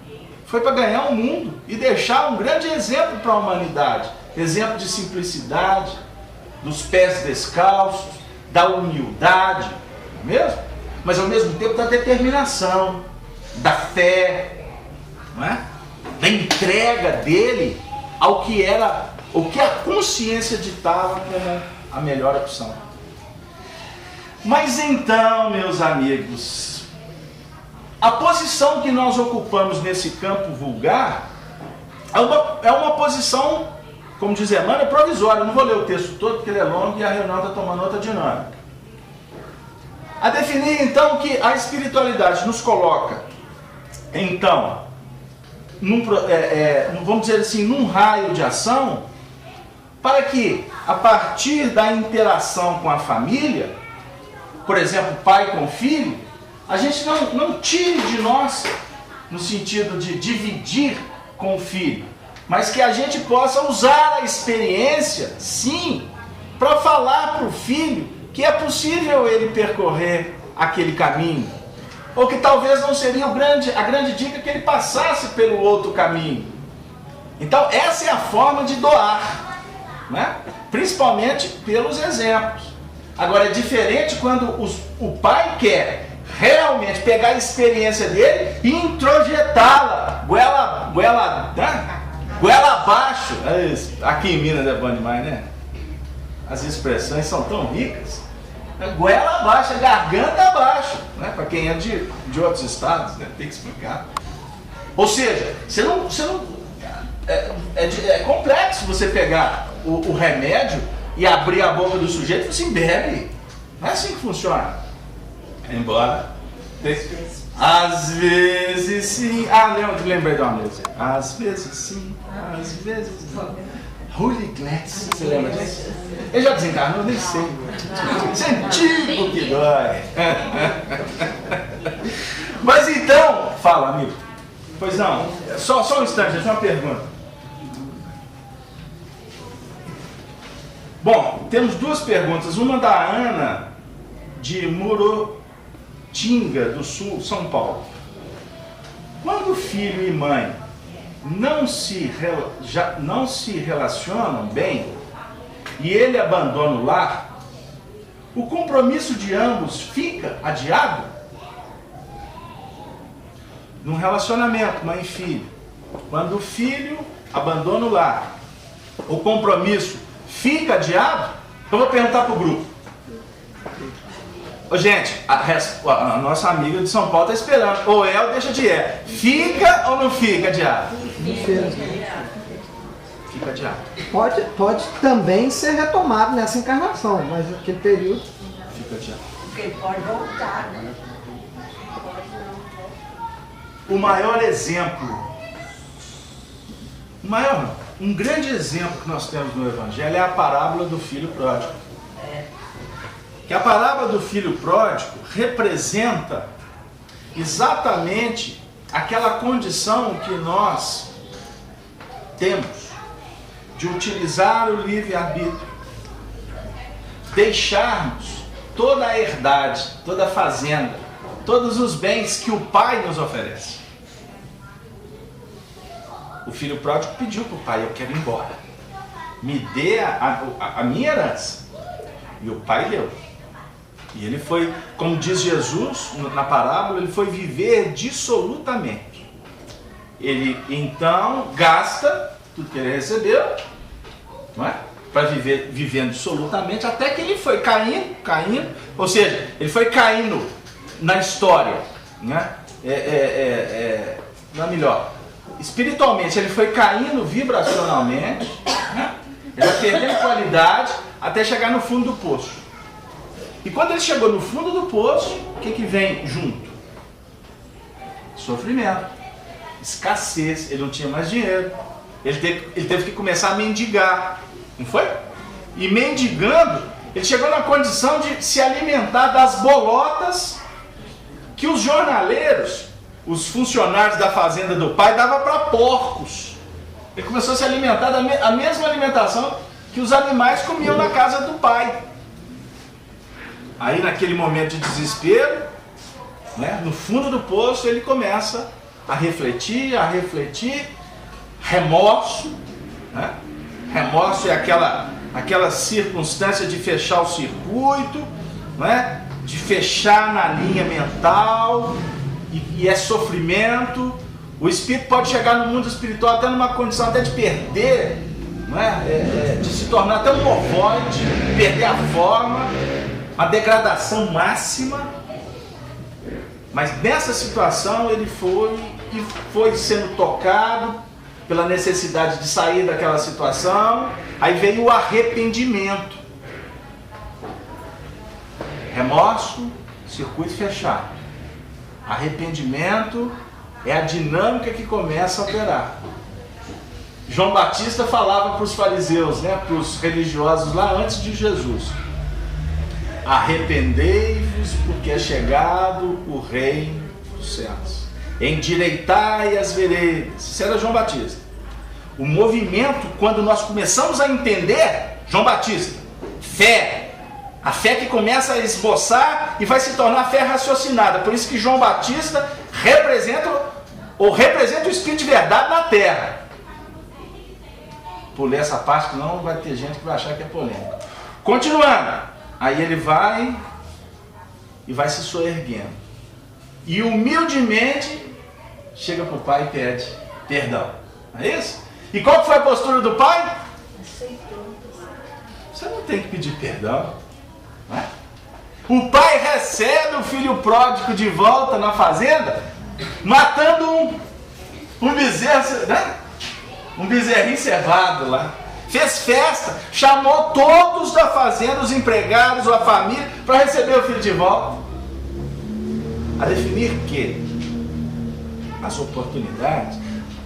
foi para ganhar o mundo e deixar um grande exemplo para a humanidade. Exemplo de simplicidade, dos pés descalços, da humildade, não é mesmo? Mas ao mesmo tempo da determinação, da fé, não é? Da entrega dele ao que era, o que a consciência ditava como a melhor opção. Mas então, meus amigos, a posição que nós ocupamos nesse campo vulgar é uma posição, como diz Emmanuel, provisória. Eu não vou ler o texto todo porque ele é longo e a reunião está tomando outra dinâmica. A definir então que a espiritualidade nos coloca, então, vamos dizer assim, num raio de ação, para que, a partir da interação com a família, por exemplo, pai com filho, a gente não tire de nós, no sentido de dividir com o filho, mas que a gente possa usar a experiência, sim, para falar para o filho que é possível ele percorrer aquele caminho, ou que talvez não seria a grande dica que ele passasse pelo outro caminho. Então essa é a forma de doar, né? Principalmente pelos exemplos. Agora é diferente quando o pai quer realmente pegar a experiência dele e introjetá-la, goela abaixo. Aqui em Minas é bom demais, né? As expressões são tão ricas. Goela abaixo, garganta abaixo, né? Para quem é de outros estados, né? Tem que explicar. Ou seja, é complexo você pegar o remédio e abrir a boca do sujeito e assim, bebe. Não é assim que funciona. Embora. Às vezes sim. Lembrei de uma música. Às vezes sim, às vezes não. Holy Glass, você lembra disso? Ele já desencarnou, nem sei. Isso é antigo que dói. Mas então, fala, amigo. Pois não, só um instante, deixa uma pergunta. Bom, temos duas perguntas. Uma da Ana, de Murotinga do Sul, São Paulo. Quando filho e mãe não se relacionam bem e ele abandona o lar, o compromisso de ambos fica adiado? Num relacionamento, mãe e filho, quando o filho abandona o lar, o compromisso fica adiado? Eu vou perguntar para o grupo. Ô, gente, a nossa amiga de São Paulo está esperando. Ou é ou deixa de é. Fica ou não fica adiado? Fica adiado. Pode também ser retomado nessa encarnação, mas aquele período fica adiado. Porque ele pode voltar, né? O maior exemplo, um grande exemplo que nós temos no Evangelho é a parábola do filho pródigo. Que a parábola do filho pródigo representa exatamente aquela condição que nós temos de utilizar o livre-arbítrio, deixarmos toda a herdade, toda a fazenda, todos os bens que o pai nos oferece. O filho pródigo pediu para o pai: eu quero ir embora, me dê a minha herança. E o pai deu. E ele foi, como diz Jesus na parábola, ele foi viver dissolutamente. Ele então gasta tudo que ele recebeu, não é? Para viver vivendo dissolutamente, até que ele foi caindo, ou seja, ele foi caindo na história, né? Não é melhor. Espiritualmente, ele foi caindo vibracionalmente, né? Ele vai perdendo qualidade até chegar no fundo do poço. E quando ele chegou no fundo do poço, o que vem junto? Sofrimento, escassez, ele não tinha mais dinheiro, ele teve que começar a mendigar, não foi? E mendigando, ele chegou na condição de se alimentar das bolotas que os jornaleiros, os funcionários da fazenda do pai, davam para porcos. Ele começou a se alimentar da mesma alimentação que os animais comiam na casa do pai. Aí naquele momento de desespero, né, no fundo do poço, ele começa a refletir, remorso, né? Remorso é aquela circunstância de fechar o circuito, né? De fechar na linha mental, e é sofrimento. O espírito pode chegar no mundo espiritual até numa condição até de perder, né? De se tornar até um ovoide, perder a forma, uma degradação máxima. Mas nessa situação ele foi sendo tocado pela necessidade de sair daquela situação. Aí veio o arrependimento, remorso, circuito fechado. Arrependimento é a dinâmica que começa a operar. João Batista falava para os fariseus, né, para os religiosos lá antes de Jesus: arrependei-vos, porque é chegado o reino dos céus. Endireitai as veredas. Isso era João Batista. O movimento, quando nós começamos a entender, João Batista, fé, a fé que começa a esboçar e vai se tornar fé raciocinada. Por isso que João Batista representa o Espírito de verdade na terra. Pulei essa parte, que não vai ter gente que vai achar que é polêmico. Continuando. Aí ele vai e vai se soerguendo. E humildemente chega para o pai e pede perdão. Não é isso? E qual foi a postura do pai? Você não tem que pedir perdão. Não é? O pai recebe o filho pródigo de volta na fazenda, matando um bezerro, né? Um bezerrinho cevado lá. Fez festa, chamou todos da fazenda, os empregados, a família, para receber o filho de volta. A definir que as oportunidades,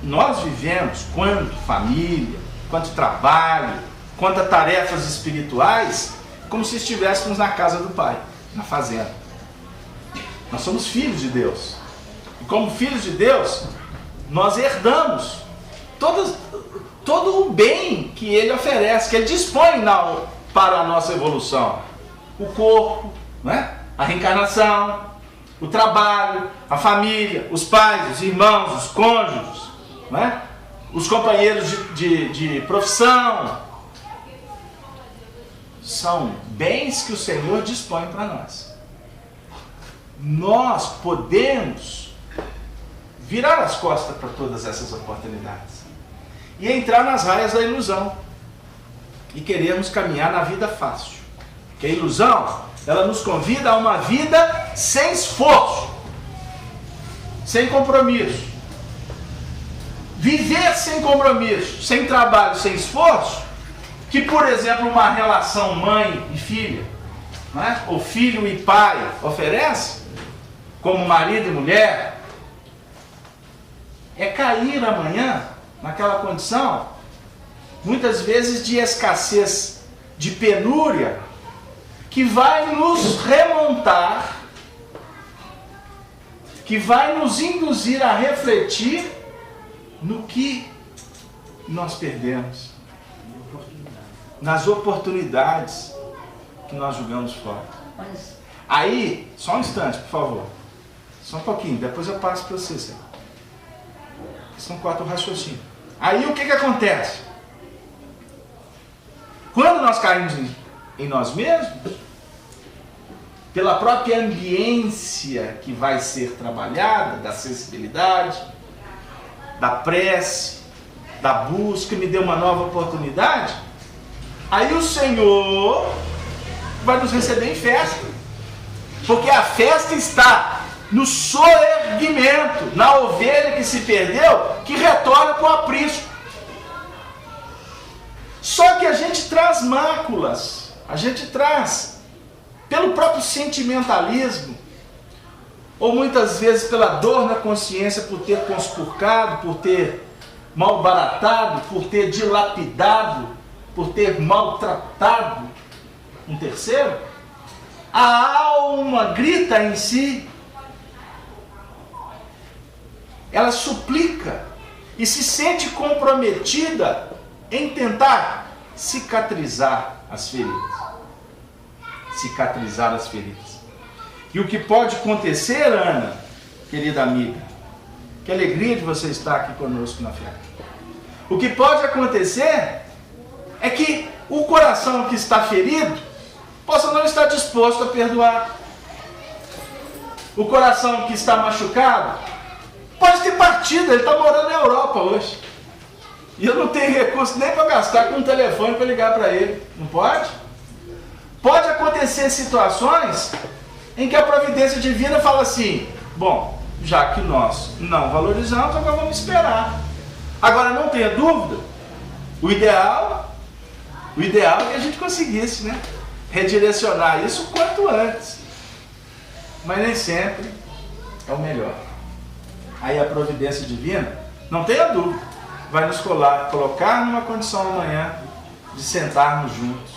nós vivemos quanto família, quanto trabalho, quanto tarefas espirituais, como se estivéssemos na casa do Pai, na fazenda. Nós somos filhos de Deus. E como filhos de Deus, nós herdamos todo o bem que Ele oferece, que Ele dispõe para a nossa evolução. O corpo, né? A reencarnação, o trabalho, a família, os pais, os irmãos, os cônjuges, né? Os companheiros de profissão. São bens que o Senhor dispõe para nós. Nós podemos virar as costas para todas essas oportunidades e entrar nas raias da ilusão e queremos caminhar na vida fácil. Porque a ilusão, ela nos convida a uma vida sem esforço, sem compromisso. Viver sem compromisso, sem trabalho, sem esforço, que, por exemplo, uma relação mãe e filha, né? Ou filho e pai oferece, como marido e mulher, é cair amanhã naquela condição, muitas vezes de escassez, de penúria, que vai nos remontar, que vai nos induzir a refletir no que nós perdemos. nas oportunidades que nós jogamos fora. Mas Aí, só um instante, por favor. Só um pouquinho, depois eu passo para você, Senhor. São 4 raciocínios. Aí o que acontece? Quando nós caímos em nós mesmos, pela própria ambiência que vai ser trabalhada, da sensibilidade, da prece, da busca, me deu uma nova oportunidade, aí o Senhor vai nos receber em festa, porque a festa está no soerguimento, na ovelha que se perdeu, que retorna com o aprisco. Só que a gente traz máculas, a gente traz pelo próprio sentimentalismo, ou muitas vezes pela dor na consciência por ter conspurcado, por ter malbaratado, por ter dilapidado, por ter maltratado um terceiro. A alma grita em si, ela suplica e se sente comprometida em tentar cicatrizar as feridas. Cicatrizar as feridas. E o que pode acontecer, Ana, querida amiga, que alegria de você estar aqui conosco na fé. O que pode acontecer é que o coração que está ferido possa não estar disposto a perdoar. O coração que está machucado pode ter partido, ele está morando na Europa hoje. E eu não tenho recurso nem para gastar com um telefone para ligar para ele. Não pode? Pode acontecer situações em que a providência divina fala assim: bom, já que nós não valorizamos, agora vamos esperar. Agora não tenha dúvida, o ideal é que a gente conseguisse, né, redirecionar isso o quanto antes. Mas nem sempre é o melhor. Aí a providência divina, não tenha dúvida, vai nos colocar numa condição amanhã de sentarmos juntos,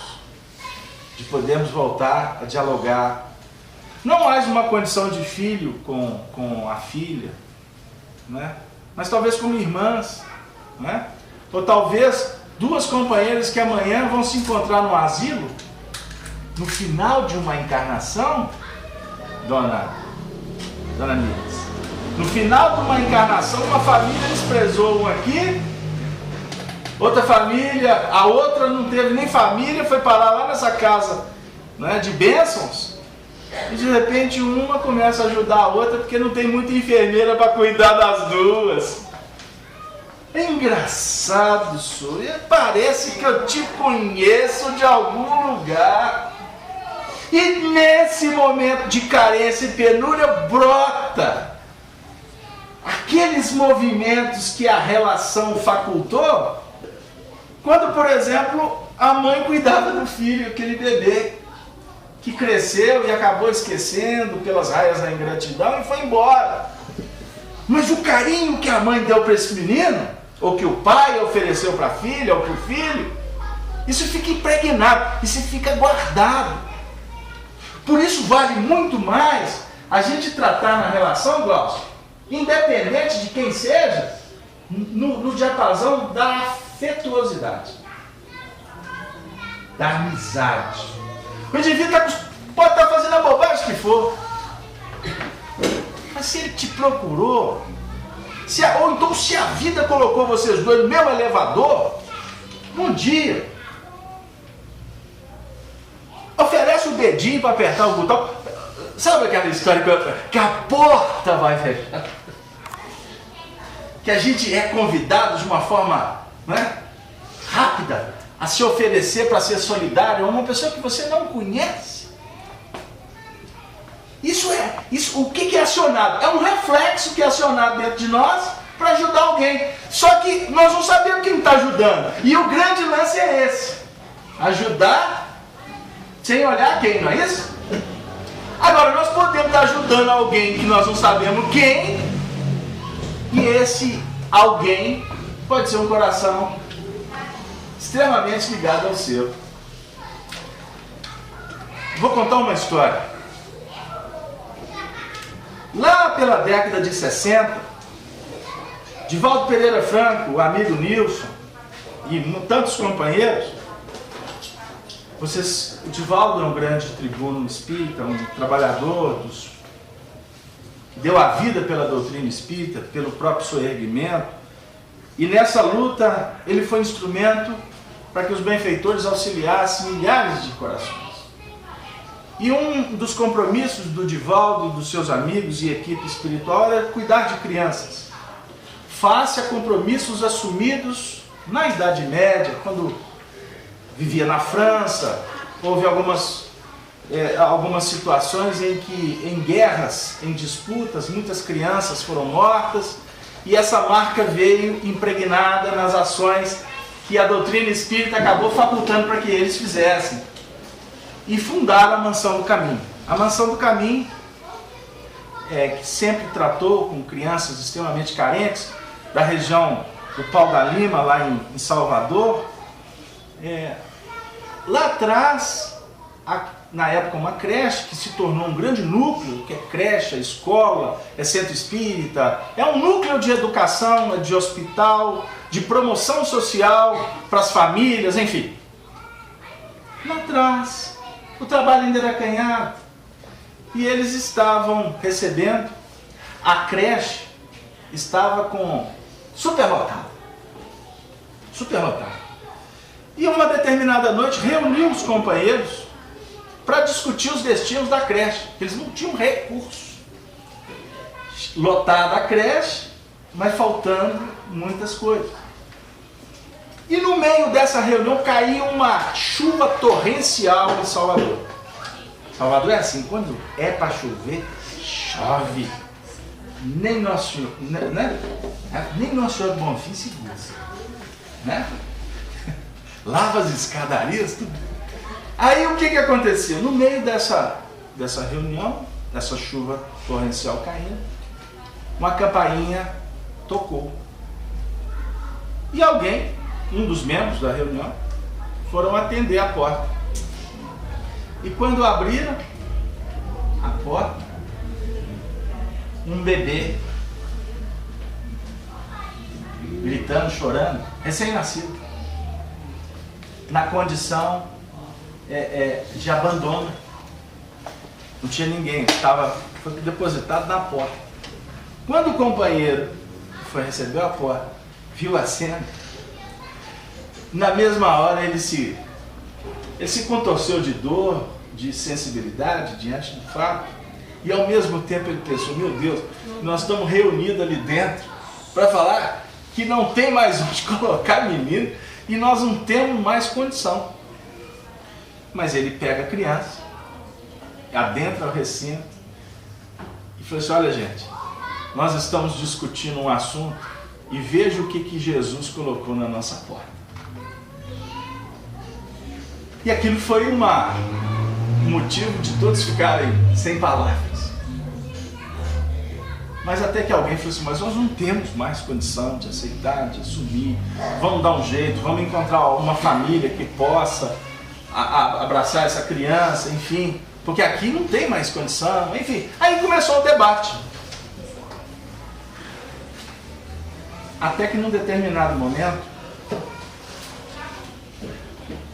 de podermos voltar a dialogar. Não mais uma condição de filho com a filha, né? Mas talvez como irmãs, né? Ou talvez 2 companheiras que amanhã vão se encontrar no asilo, no final de uma encarnação, Dona Minas. No final de uma encarnação, uma família desprezou um aqui, outra família, a outra não teve nem família, foi parar lá nessa casa, né, de bênçãos, e de repente uma começa a ajudar a outra porque não tem muita enfermeira para cuidar das duas. É engraçado isso, parece que eu te conheço de algum lugar. E nesse momento de carência e penúria brota aqueles movimentos que a relação facultou, quando, por exemplo, a mãe cuidava do filho, aquele bebê que cresceu e acabou esquecendo pelas raias da ingratidão e foi embora. Mas o carinho que a mãe deu para esse menino, ou que o pai ofereceu para a filha ou para o filho, isso fica impregnado, isso fica guardado. Por isso vale muito mais a gente tratar na relação, Glaucio, independente de quem seja, no diapasão da afetuosidade, da amizade. O indivíduo pode estar fazendo a bobagem que for, mas se ele te procurou, ou então se a vida colocou vocês dois no mesmo elevador, um dia, oferece o dedinho para apertar o botão. Sabe aquela história que a porta vai fechar? Que a gente é convidado de uma forma, né, rápida a se oferecer para ser solidário a uma pessoa que você não conhece. Isso, o que é acionado? É um reflexo que é acionado dentro de nós para ajudar alguém. Só que nós não sabemos quem está ajudando. E o grande lance é esse: ajudar sem olhar quem, não é isso? Agora, nós podemos estar ajudando alguém que nós não sabemos quem, e esse alguém pode ser um coração extremamente ligado ao seu. Vou contar uma história. Lá pela década de 60, Divaldo Pereira Franco, o amigo Nilson e tantos companheiros O Divaldo é um grande tribuno espírita, um trabalhador deu a vida pela doutrina espírita, pelo próprio soerguimento, e nessa luta ele foi instrumento para que os benfeitores auxiliassem milhares de corações. E um dos compromissos do Divaldo e dos seus amigos e equipe espiritual era cuidar de crianças, face a compromissos assumidos na Idade Média, quando vivia na França. Houve algumas situações em que, em guerras, em disputas, muitas crianças foram mortas, e essa marca veio impregnada nas ações que a doutrina espírita acabou facultando para que eles fizessem. E fundaram a Mansão do Caminho. A Mansão do Caminho, que sempre tratou com crianças extremamente carentes, da região do Pau da Lima, lá em Salvador. Lá atrás, na época, uma creche que se tornou um grande núcleo, que é creche, é escola, é centro espírita, é um núcleo de educação, de hospital, de promoção social para as famílias, enfim. Lá atrás, o trabalho ainda era acanhado, e eles estavam recebendo, a creche estava superlotada. E uma determinada noite reuniu os companheiros para discutir os destinos da creche. Eles não tinham recursos. Lotada a creche, mas faltando muitas coisas. E no meio dessa reunião caiu uma chuva torrencial em Salvador. Salvador é assim, quando é para chover, chove. Nem Nosso Senhor, né? Nem Nosso Senhor do Bonfim segura, né? Lava as escadarias, tudo. Aí o que aconteceu? No meio dessa reunião, dessa chuva torrencial caindo, uma campainha tocou. E alguém, um dos membros da reunião, foram atender a porta. E quando abriram a porta, um bebê gritando, chorando, recém-nascido, na condição de abandono. Não tinha ninguém, foi depositado na porta. Quando o companheiro foi receber a porta, viu a cena, na mesma hora ele se contorceu de dor, de sensibilidade diante do fato, e ao mesmo tempo ele pensou: meu Deus, nós estamos reunidos ali dentro para falar que não tem mais onde colocar menino e nós não temos mais condição. Mas ele pega a criança, adentra o recinto e fala assim: olha, gente, nós estamos discutindo um assunto e veja o que Jesus colocou na nossa porta. E aquilo foi um motivo de todos ficarem sem palavras. Mas até que alguém falou assim: mas nós não temos mais condição de aceitar, de assumir, vamos dar um jeito, vamos encontrar uma família que possa abraçar essa criança, enfim, porque aqui não tem mais condição, enfim. Aí começou o debate. Até que num determinado momento,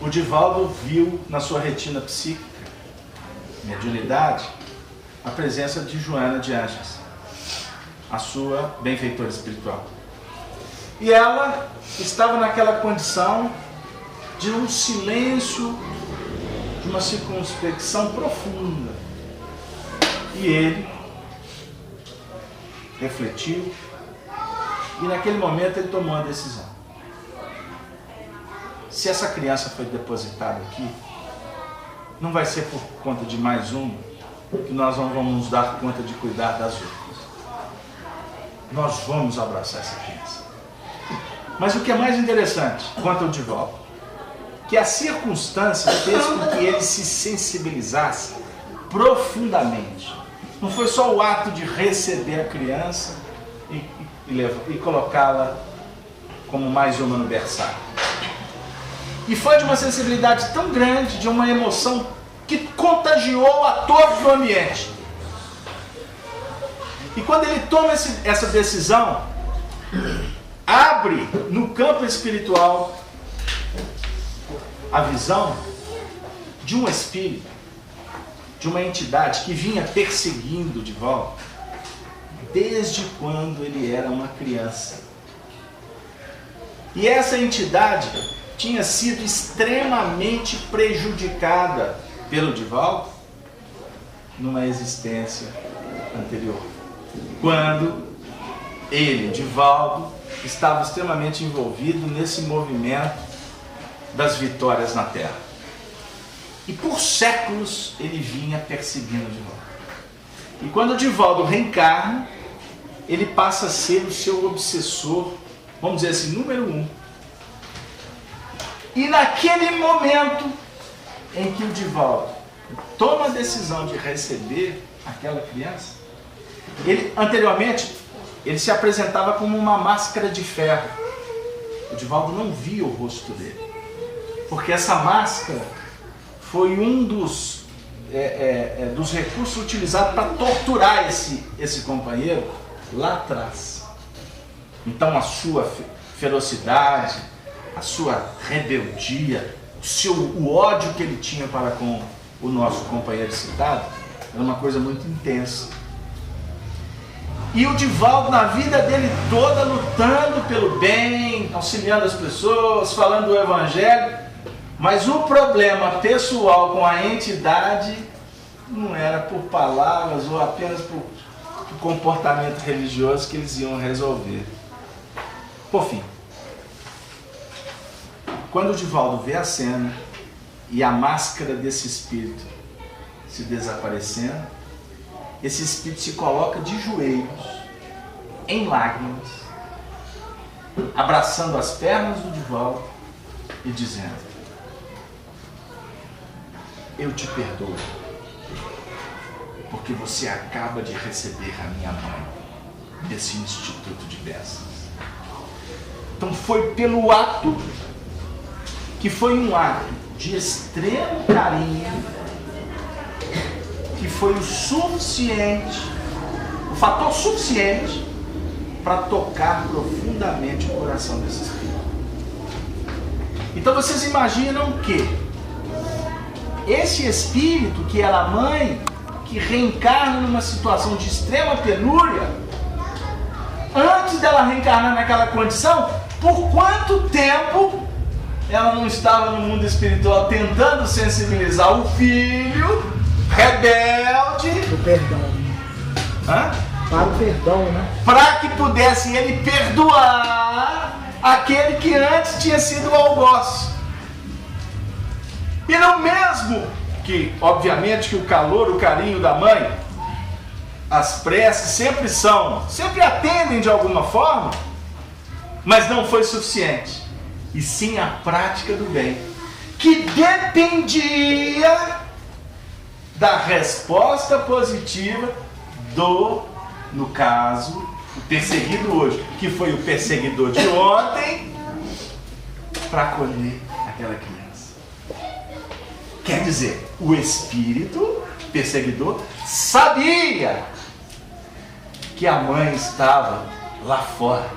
o Divaldo viu na sua retina psíquica, mediunidade, a presença de Joana de Ângeles, a sua benfeitora espiritual. E ela estava naquela condição de um silêncio, de uma circunspecção profunda. E ele refletiu, e naquele momento ele tomou uma decisão. Se essa criança foi depositada aqui, não vai ser por conta de mais uma que nós não vamos nos dar conta de cuidar das outras. Nós vamos abraçar essa criança. Mas o que é mais interessante, quanto ao Divaldo, que a circunstância fez com que ele se sensibilizasse profundamente. Não foi só o ato de receber a criança e colocá-la como mais uma no berçário. E foi de uma sensibilidade tão grande, de uma emoção que contagiou a todo o ambiente. E quando ele toma essa decisão, abre no campo espiritual a visão de um espírito, de uma entidade que vinha perseguindo Divaldo desde quando ele era uma criança. E essa entidade tinha sido extremamente prejudicada pelo Divaldo numa existência anterior, quando ele, Divaldo, estava extremamente envolvido nesse movimento das vitórias na Terra. E por séculos ele vinha perseguindo Divaldo. E quando Divaldo reencarna, ele passa a ser o seu obsessor, vamos dizer assim, número 1. E naquele momento em que o Divaldo toma a decisão de receber aquela criança, anteriormente ele se apresentava como uma máscara de ferro. O Divaldo não via o rosto dele, porque essa máscara foi um dos recursos utilizados para torturar esse companheiro lá atrás. Então a sua ferocidade, a sua rebeldia, o ódio que ele tinha para com o nosso companheiro citado, era uma coisa muito intensa. E o Divaldo, na vida dele toda, lutando pelo bem, auxiliando as pessoas, falando do Evangelho, mas o problema pessoal com a entidade não era por palavras ou apenas por comportamento religioso que eles iam resolver. Por fim, quando o Divaldo vê a cena e a máscara desse espírito se desaparecendo, esse espírito se coloca de joelhos, em lágrimas, abraçando as pernas do Divaldo e dizendo: eu te perdoo, porque você acaba de receber a minha mãe desse instituto de bênçãos. Então foi pelo ato, que foi um ato de extremo carinho, que foi o suficiente, o fator suficiente para tocar profundamente o coração desse espírito. Então vocês imaginam que esse espírito, que era a mãe, que reencarna numa situação de extrema penúria, antes dela reencarnar naquela condição, por quanto tempo ela não estava no mundo espiritual tentando sensibilizar o filho rebelde O perdão. Para o perdão, né? para que pudesse ele perdoar aquele que antes tinha sido o algoz. E não mesmo que, obviamente, que o calor, o carinho da mãe, as preces sempre atendem de alguma forma, mas não foi suficiente. E sim a prática do bem, que dependia da resposta positiva no caso, o perseguido hoje, que foi o perseguidor de ontem, para acolher aquela criança. Quer dizer, o espírito perseguidor sabia que a mãe estava lá fora,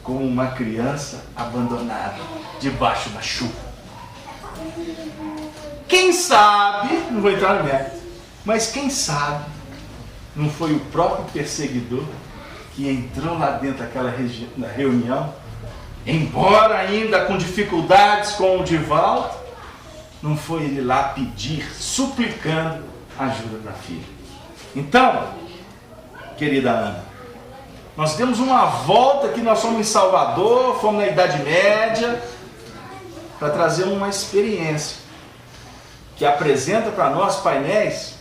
como uma criança abandonada, debaixo da chuva. Quem sabe, não vou entrar no mérito, mas quem sabe, não foi o próprio perseguidor que entrou lá dentro daquela reunião, embora ainda com dificuldades com o Divaldo, não foi ele lá pedir, suplicando a ajuda da filha. Então, querida Ana, nós demos uma volta aqui, nós fomos em Salvador, fomos na Idade Média, para trazer uma experiência que apresenta para nós painéis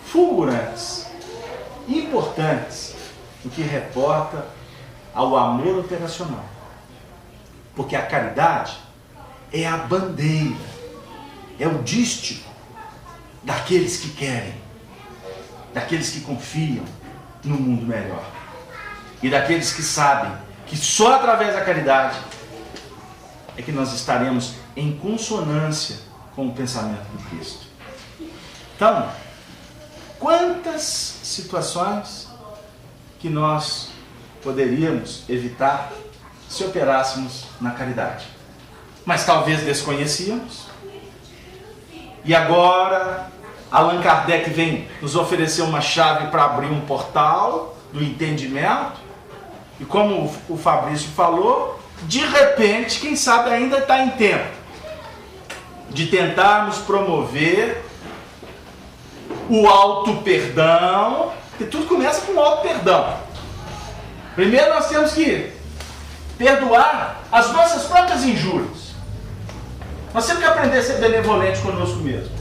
fulgurantes, importantes, o que reporta ao amor operacional. Porque a caridade é a bandeira, é o dístico daqueles que querem, daqueles que confiam no mundo melhor e daqueles que sabem que só através da caridade é que nós estaremos em consonância com o pensamento do Cristo. Então, quantas situações que nós poderíamos evitar se operássemos na caridade? Mas talvez desconhecíamos, E agora, Allan Kardec vem nos oferecer uma chave para abrir um portal do entendimento. E como o Fabrício falou, de repente, quem sabe ainda está em tempo de tentarmos promover o auto-perdão, porque tudo começa com o auto-perdão. Primeiro nós temos que perdoar as nossas próprias injúrias. Nós temos que aprender a ser benevolente conosco mesmo.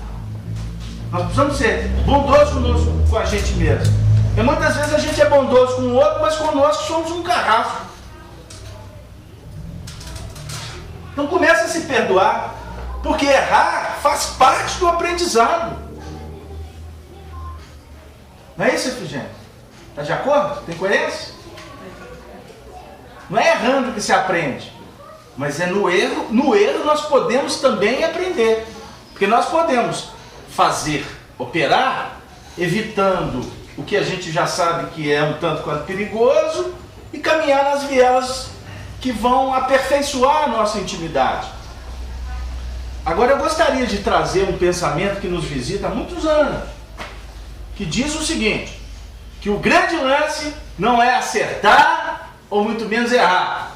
Nós precisamos ser bondosos conosco, com a gente mesmo. E muitas vezes a gente é bondoso com o outro, mas conosco somos um carrasco. Então começa a se perdoar, porque errar faz parte do aprendizado. Não é isso, Efigênia? Está de acordo? Tem coerência? Não é errando que se aprende, mas é no erro nós podemos também aprender. Porque nós podemos operar, evitando o que a gente já sabe que é um tanto quanto perigoso e caminhar nas vielas que vão aperfeiçoar a nossa intimidade. Agora eu gostaria de trazer um pensamento que nos visita há muitos anos, que diz o seguinte, que o grande lance não é acertar ou muito menos errar.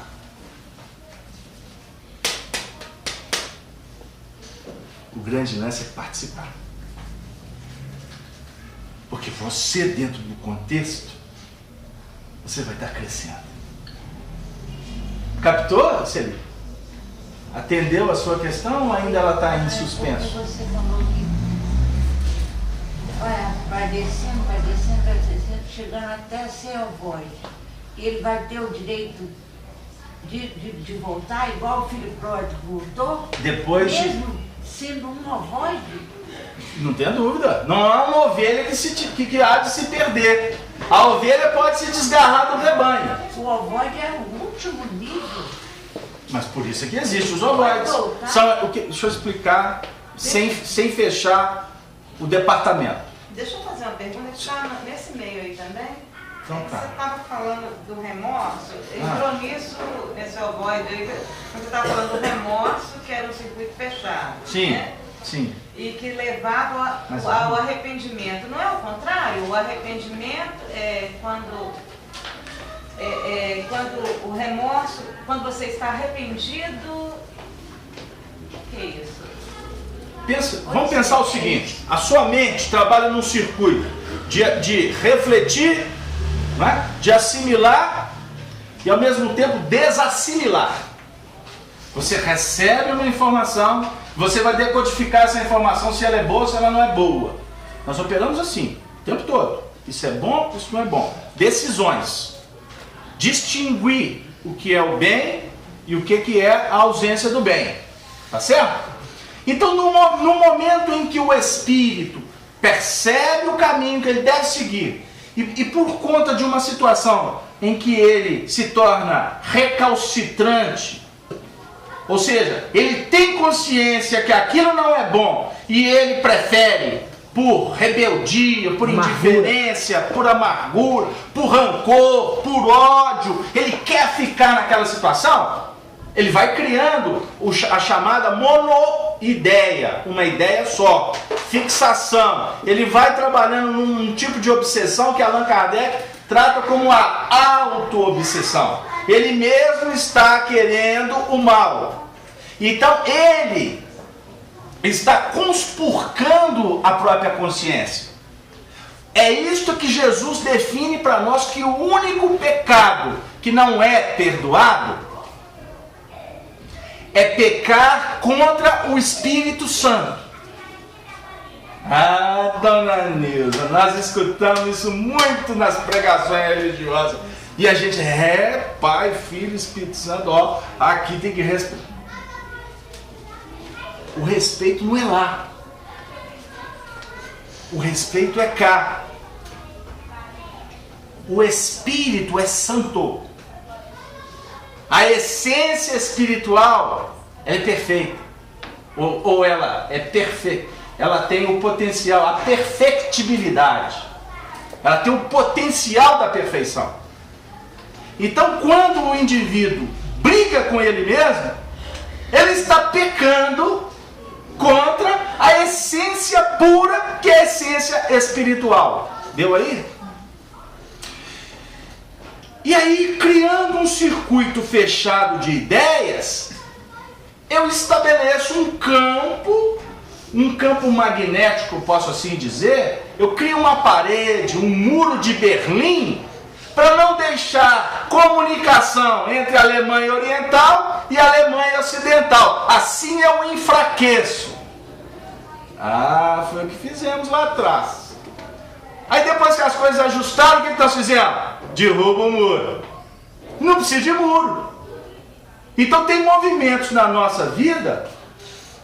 O grande lance é participar. Porque você, dentro do contexto, você vai estar crescendo. Captou, Celi? Atendeu a sua questão ou ainda ela está em suspenso? Você falou que vai descendo, chegando até ser ovoide. Ele vai ter o direito de voltar, igual o filho pródigo voltou? Depois mesmo sendo um ovoide? Não tem dúvida. Não há uma ovelha que há de se perder. A ovelha pode se desgarrar do rebanho. O ovoide é o último nível. Mas por isso é que existem os ovoides. Deixa eu explicar sem fechar o departamento. Deixa eu fazer uma pergunta que está nesse meio aí também. Então, tá. Você estava falando do remorso, entrou nisso, nesse ovoide aí, você estava falando do remorso, que era um circuito fechado. Sim, né? sim. E que levava ao arrependimento. Não é o contrário? O arrependimento é quando o remorso, quando você está arrependido. O que é isso? Vamos pensar o seguinte: a sua mente trabalha num circuito de refletir, né? De assimilar e ao mesmo tempo desassimilar. Você recebe uma informação, você vai decodificar essa informação se ela é boa ou se ela não é boa. Nós operamos assim, o tempo todo. Isso é bom, isso não é bom. Decisões. Distinguir o que é o bem e o que é a ausência do bem. Tá certo? Então, no momento em que o espírito percebe o caminho que ele deve seguir e por conta de uma situação em que ele se torna recalcitrante, ou seja, ele tem consciência que aquilo não é bom e ele prefere, por rebeldia, por indiferença, por amargura, por rancor, por ódio, ele quer ficar naquela situação, ele vai criando a chamada monoideia, uma ideia só, fixação. Ele vai trabalhando num tipo de obsessão que Allan Kardec trata como a auto-obsessão. Ele mesmo está querendo o mal. Então ele está conspurcando a própria consciência. É isto que Jesus define para nós, que o único pecado que não é perdoado é pecar contra o Espírito Santo. Ah, dona Nilza, nós escutamos isso muito nas pregações religiosas. E a gente, Pai, Filho, Espírito Santo, ó, aqui tem que respeitar. O respeito não é lá. O respeito é cá. O Espírito é santo. A essência espiritual é perfeita. Ou ela é perfeita. Ela tem o potencial, a perfectibilidade. Ela tem o potencial da perfeição. Então, quando o indivíduo briga com ele mesmo, ele está pecando contra a essência pura, que é a essência espiritual. Deu aí? E aí, criando um circuito fechado de ideias, eu estabeleço um campo magnético, posso assim dizer. Eu crio uma parede, um muro de Berlim, para não deixar comunicação entre a Alemanha Oriental e a Alemanha Ocidental. Assim eu enfraqueço. Ah, foi o que fizemos lá atrás. Aí depois que as coisas ajustaram, o que nós fizemos? Derruba o muro. Não precisa de muro. Então tem movimentos na nossa vida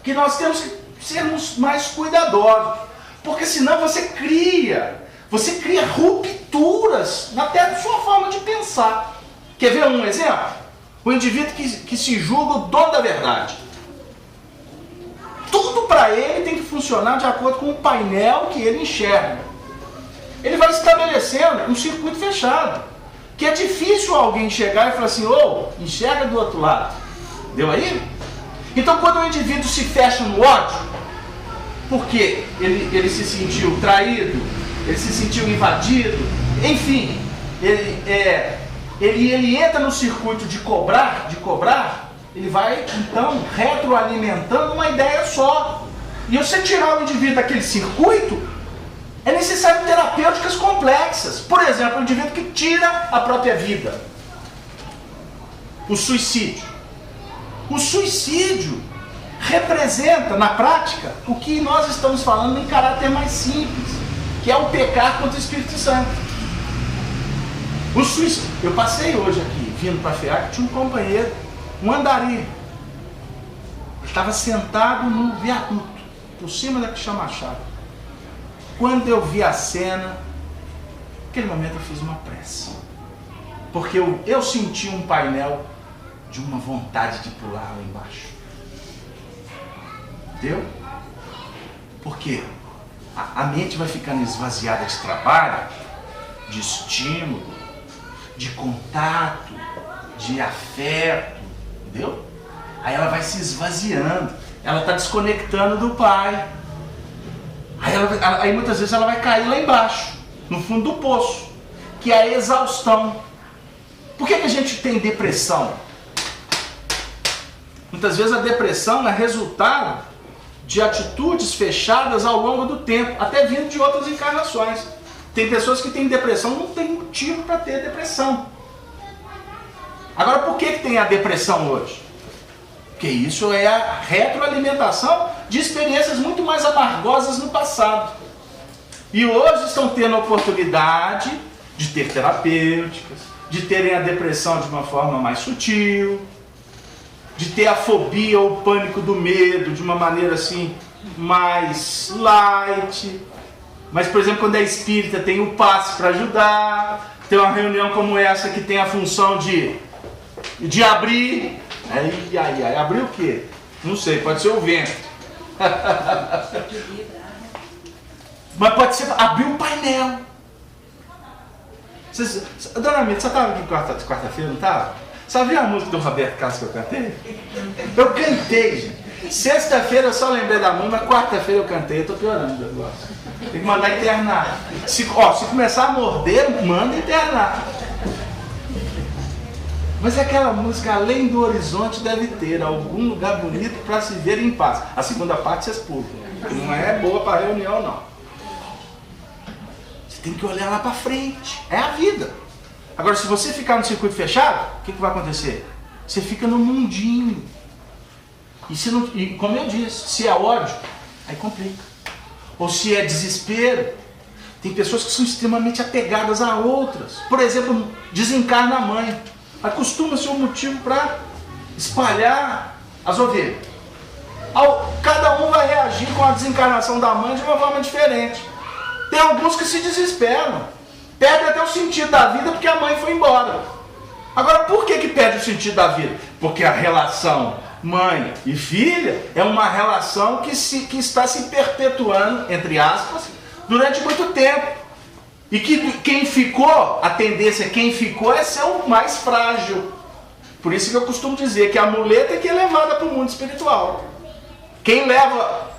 que nós temos que sermos mais cuidadosos. Porque senão você cria rupturas até da sua forma de pensar. Quer ver um exemplo? O indivíduo que se julga o dono da verdade. Tudo para ele tem que funcionar de acordo com o painel que ele enxerga. Ele vai estabelecendo um circuito fechado. Que é difícil alguém chegar e falar assim, enxerga do outro lado. Deu aí? Então quando o indivíduo se fecha no ódio, porque ele se sentiu traído, ele se sentiu invadido, enfim, ele entra no circuito de cobrar, ele vai então retroalimentando uma ideia só. E você tirar o indivíduo daquele circuito, é necessário terapêuticas complexas. Por exemplo, o indivíduo que tira a própria vida. O suicídio. O suicídio representa, na prática, o que nós estamos falando em caráter mais simples, que é o pecar contra o Espírito Santo. O suicídio. Eu passei hoje aqui, vindo para a FEAC, tinha um companheiro, um andarilho. Ele estava sentado no viaduto, por cima da Cristian Machado. Quando eu vi a cena, naquele momento eu fiz uma prece. Porque eu senti um painel de uma vontade de pular lá embaixo. Entendeu? Porque a mente vai ficando esvaziada de trabalho, de estímulo, de contato, de afeto. Entendeu? Aí ela vai se esvaziando. Ela está desconectando do pai. Aí muitas vezes ela vai cair lá embaixo, no fundo do poço, que é a exaustão. Por que a gente tem depressão? Muitas vezes a depressão é resultado de atitudes fechadas ao longo do tempo, até vindo de outras encarnações. Tem pessoas que têm depressão, não tem motivo para ter depressão. Agora, por que tem a depressão hoje? Porque isso é a retroalimentação de experiências muito mais amargosas no passado. E hoje estão tendo a oportunidade de ter terapêuticas, de terem a depressão de uma forma mais sutil, de ter a fobia ou o pânico do medo de uma maneira assim mais light. Mas, por exemplo, quando é espírita, tem o passe para ajudar, tem uma reunião como essa que tem a função de abrir. Abrir o quê? Não sei, pode ser o vento. Mas pode ser abrir um painel. Dona Mita, você estava aqui quarta-feira, não estava? Você viu a música do Roberto Carlos que eu cantei? Eu cantei, gente. Sexta-feira eu só lembrei da música, mas quarta-feira eu cantei. Eu tô piorando o negócio. Tem que mandar internar. Se começar a morder, manda internar. Mas aquela música, além do horizonte, deve ter algum lugar bonito para se ver em paz. A segunda parte vocês pulam. Não é boa para reunião, não. Você tem que olhar lá para frente. É a vida. Agora, se você ficar no circuito fechado, o que vai acontecer? Você fica no mundinho. E como eu disse, se é ódio, aí complica. Ou se é desespero, tem pessoas que são extremamente apegadas a outras. Por exemplo, desencarna a mãe. Costuma ser um motivo para espalhar as ovelhas. Cada um vai reagir com a desencarnação da mãe de uma forma diferente. Tem alguns que se desesperam, perdem até o sentido da vida porque a mãe foi embora. Agora, por que perde o sentido da vida? Porque a relação mãe e filha é uma relação que está se perpetuando, entre aspas, durante muito tempo. E que quem ficou, a tendência quem ficou é ser o mais frágil. Por isso que eu costumo dizer que a muleta é que é levada para o mundo espiritual. Quem leva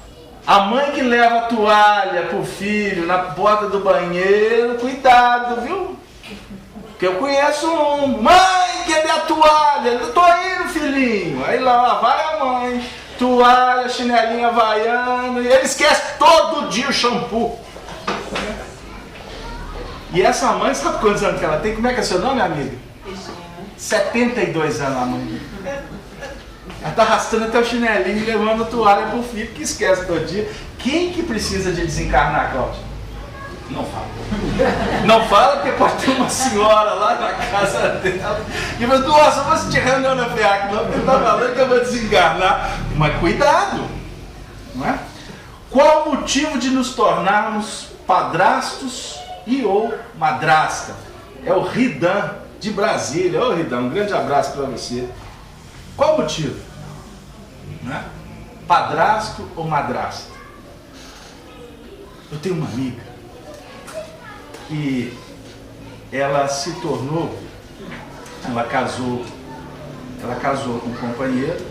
A mãe que leva a toalha pro filho na porta do banheiro, cuidado, viu? Porque eu conheço um. Mãe, cadê a toalha? Eu tô indo, filhinho. Aí lá vai a mãe, toalha, chinelinha havaiana, e ele esquece todo dia o shampoo. E essa mãe, sabe quantos anos que ela tem? Como é que é seu nome, amiga? 72 anos a mãe. Ela tá arrastando até o chinelinho e levando a toalha pro filho, que esquece todo dia. Quem que precisa de desencarnar, Cláudia? Não fala. Não fala porque pode ter uma senhora lá na casa dela e fala, nossa, você te reunião na FEAC, não, porque tá falando que eu vou desencarnar. Mas cuidado, não é? Qual o motivo de nos tornarmos padrastos e ou madrasta? É o Ridan de Brasília. Ô Ridan, um grande abraço para você. Qual o motivo? Não é? Padrasto ou madrasta? Eu tenho uma amiga que ela se tornou, ela casou com um companheiro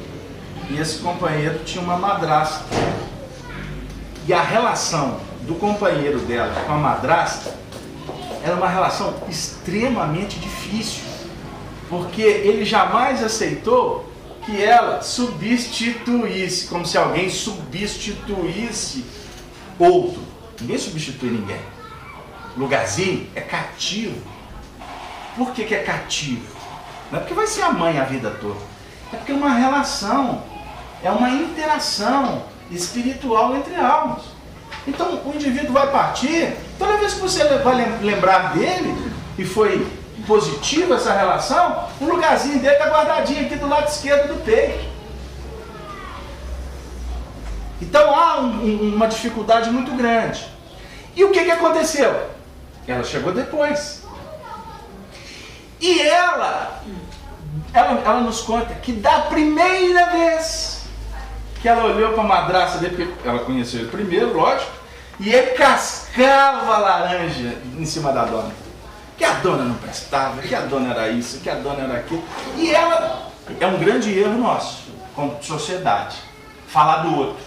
e esse companheiro tinha uma madrasta. E a relação do companheiro dela com a madrasta era uma relação extremamente difícil, porque ele jamais aceitou que ela substituísse, como se alguém substituísse outro. Ninguém substitui ninguém. Lugarzinho é cativo. Por que que é cativo? Não é porque vai ser a mãe a vida toda. É porque é uma relação, é uma interação espiritual entre almas. Então o indivíduo vai partir, toda vez que você vai lembrar dele, e foi positiva essa relação, o lugarzinho dele está guardadinho aqui do lado esquerdo do peito. Então há uma dificuldade muito grande. E o que aconteceu? Ela chegou depois. E ela nos conta que da primeira vez que ela olhou para a madrasta dele, porque ela conheceu ele primeiro, lógico, e ele cascava a laranja em cima da dona. Que a dona não prestava, que a dona era isso, que a dona era aquilo. E ela, é um grande erro nosso, como sociedade, falar do outro.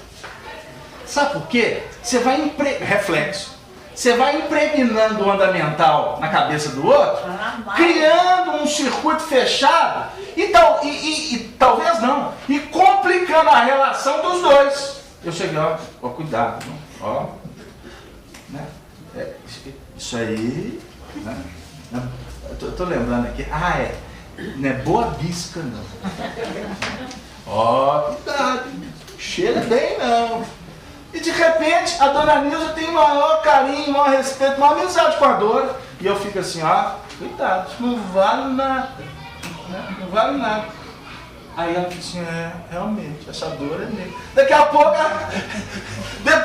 Sabe por quê? Você vai reflexo. Você vai impregnando o andamental na cabeça do outro, criando um circuito fechado e talvez não, e complicando a relação dos dois. Eu cheguei, ó, cuidado, ó, né? Isso aí, né? Eu tô lembrando aqui, não é boa bisca não. Ó, cuidado, cheira bem não. E de repente a dona Nilza tem maior carinho, maior respeito, maior amizade com a Dora. E eu fico assim, cuidado, não vale nada, né? Não vale nada. Aí ela fica assim, realmente, essa Dora é mesmo. Daqui a pouco,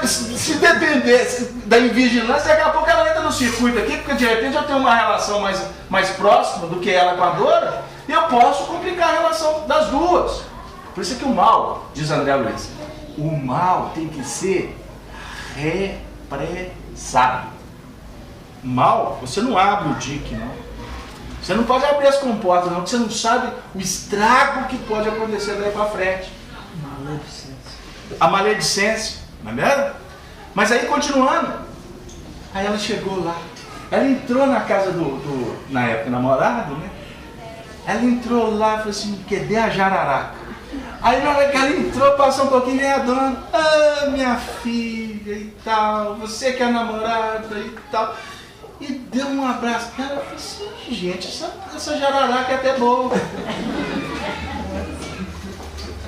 se depender da invigilância, daqui a pouco ela entra no circuito aqui, porque de repente eu tenho uma relação mais próxima do que ela com a Dora, e eu posso complicar a relação das duas. Por isso é que o mal, diz André Luiz, o mal tem que ser repressado. Mal, você não abre o dique, não. Você não pode abrir as comportas, não, porque você não sabe o estrago que pode acontecer daí para frente. A maledicência, não é mesmo? Mas aí, continuando, aí ela chegou lá. Ela entrou na casa na época, namorado, né? Ela entrou lá e falou assim, cadê a jararaca? Aí na hora que ela entrou, passou um pouquinho, vem a dona, minha filha e tal, você que é namorada e tal. E deu um abraço. Ela falou assim, gente, essa jararaca é até boa.